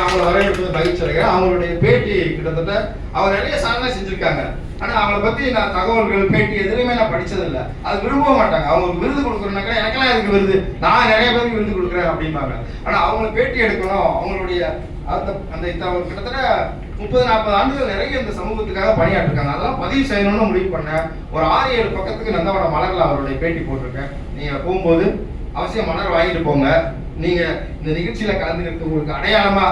[SPEAKER 1] அவங்கள வரவேற்பது மகிழ்ச்சி அடைகிறேன். அவங்களுடைய பேட்டி கிட்டத்தட்ட அவங்க நிறைய சாதனை செஞ்சிருக்காங்க. ஆனா அவங்களை பத்தி நான் தகவல்கள் பேட்டி எதுலையுமே நான் படிச்சதில்லை. அது விரும்ப மாட்டாங்க. அவங்களுக்கு விருது கொடுக்குறேன்னாக்கா எனக்கெல்லாம் எதுக்கு விருது, நான் நிறைய பேருக்கு விருது கொடுக்குறேன் அப்படிம்பாங்க. ஆனா அவங்களை பேட்டி எடுக்கணும். அவங்களுடைய அந்த கிட்டத்தட்ட 30-40 ஆண்டுகள் நிறைய இந்த சமூகத்துக்காக பணியாற்றிருக்காங்க. அதெல்லாம் பதிவு செய்யணும்னு முடிவு பண்ணேன். ஒரு 6-7 பக்கத்துக்கு நந்தவன மலர்ல அவருடைய பேட்டி போட்டிருக்கேன். நீங்க போகும்போது அவசியம் மலர் வாங்கிட்டு போங்க. நீங்க இந்த நிகழ்ச்சியில கலந்துக்கிறது உங்களுக்கு அடையாளமா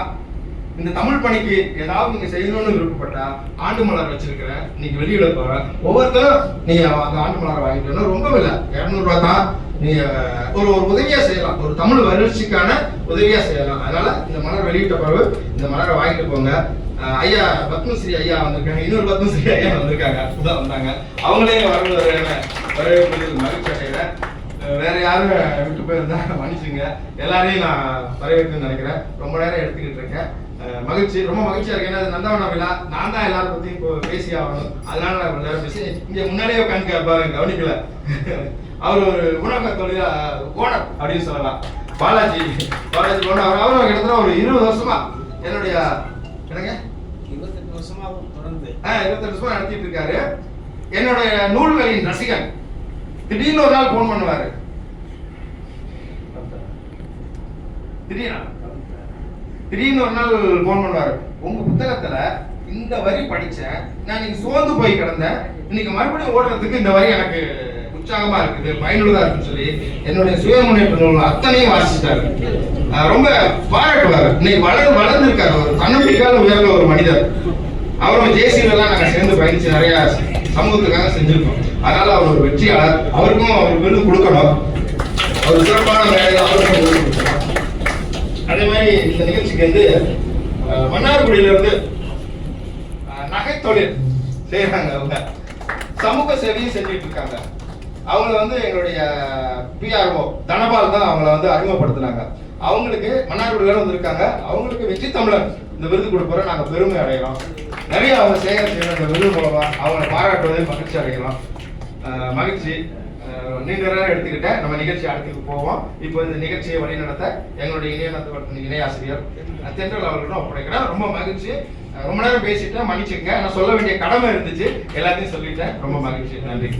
[SPEAKER 1] இந்த தமிழ் பணிக்கு ஏதாவது நீங்க செய்யணும்னு விருப்பப்பட்டா ஆண்டு மலர் வச்சிருக்கிறேன். நீங்க வெளியிட போறேன். ஒவ்வொருத்தரும் நீங்க அந்த ஆண்டு மலரை வாங்கிட்டு ரொம்ப இல்லை, 200 ரூபாய் தான். நீங்க ஒரு உதவியா செய்யலாம், ஒரு தமிழ் வளர்ச்சிக்கான உதவியா செய்யலாம். அதனால இந்த மலர் வெளியிட்ட பிறகு இந்த மலரை வாங்கிட்டு போங்க. ஐயா பத்மஸ்ரீ ஐயா வந்திருக்காங்க. இன்னொரு பத்மஸ்ரீ ஐயா வந்திருக்காங்க, புதுதான் வந்தாங்க. அவங்களே வரவேற்பது மகிழ்ச்சி அடைகிறேன். வேற யாரும் விட்டு போயிருந்தா மன்னிச்சுங்க. எல்லாரையும் நான் வரவேற்கணும்னு நினைக்கிறேன். ரொம்ப நேரம் எடுத்துக்கிட்டு இருக்கேன். மகிழ்ச்சி, ரொம்ப மகிழ்ச்சியா இருக்கு. ஏன்னா நந்தவன விழா நான் தான் எல்லாரும் பத்தியும் இப்போ பேசி ஆகணும். அதனால நான் கொஞ்ச நேரம் பேசி இங்க முன்னாடியே உட்காந்து கேட்பாரு, கவனிக்கல. அவர் ஒரு உணவக தொழிலா ஓனர் அப்படின்னு சொல்லலாம். பாலாஜி ஓனர். அவரும் கிட்டத்தட்ட ஒரு 20 வருஷமா என்னுடைய 28 வருஷமா தொடர்ந்து 28 வருஷமா நடத்திட்டு இருக்காரு. என்னுடைய நூல்களின் ரசிகன். திடீர்னு ஒரு நாள் போன் பண்ணுவாரு. திடீர்னு ஒரு நாள் போன் பண்ணுவாரு. உங்க புத்தகத்துல இந்த வரி படிச்சேன், நான் இன்னைக்கு சோர்ந்து போய் கிடந்தேன், இன்னைக்கு மறுபடியும் ஓடுறதுக்கு இந்த வரி எனக்கு உற்சாகமா இருக்குது, பயனுள்ளதா இருக்குன்னு சொல்லி என்னுடைய சுய முன்னேற்ற நூல் அத்தனையும் வாசிச்சிட்டாரு. ரொம்ப பாராட்டுவாரு. இன்னைக்கு வளர்ந்து இருக்காரு. ஒரு தன்னம்பிக்கையால உயர்ந்த ஒரு மனிதர். அவரும் ஜேசிலாம் நாங்க சேர்ந்து பயணிச்சு நிறைய சமூகத்துக்காக செஞ்சிருக்கோம். அதனால அவர் ஒரு வெற்றியாளர். அவருக்கும் அவர் விருது கொடுக்கணும். ஒரு சிறப்பான வேலையை அவருக்கும் விருது கொடுக்கணும். அதே மாதிரி இந்த நிகழ்ச்சிக்கு வந்து மன்னார்குடியில இருந்து நகை தொழில் செய்யறாங்க. அவங்க சமூக சேவையும் செஞ்சுட்டு இருக்காங்க. அவங்க வந்து எங்களுடைய பிஆர்ஓ தனபால் தான் அவங்கள வந்து அறிமுகப்படுத்தினாங்க. அவங்களுக்கு மன்னார்குடியில வந்திருக்காங்க. அவங்களுக்கு வெற்றி தமிழர் இந்த விருது கொடுப்போம். நாங்க பெருமை அடைகிறோம். நிறைய அவங்க செய்யற இந்த விருது மூலமா அவங்களை பாராட்டுவதை மகிழ்ச்சி அடைகிறோம். மகிழ்ச்சி. நீண்ட நேரம் எடுத்துக்கிட்டேன். நம்ம நிகழ்ச்சி அடுத்துக்கு போவோம். இப்போ இந்த நிகழ்ச்சியை வழிநடத்த எங்களுடைய இணை ஆசிரியர் தென்றல் அவர்களிடம் ஒப்படைக்கிறேன். ரொம்ப மகிழ்ச்சி. ரொம்ப நேரம் பேசிட்டேன், மன்னிச்சுங்க. நான் சொல்ல வேண்டிய கடமை இருந்துச்சு, எல்லாத்தையும் சொல்லிட்டேன். ரொம்ப மகிழ்ச்சி. நன்றி.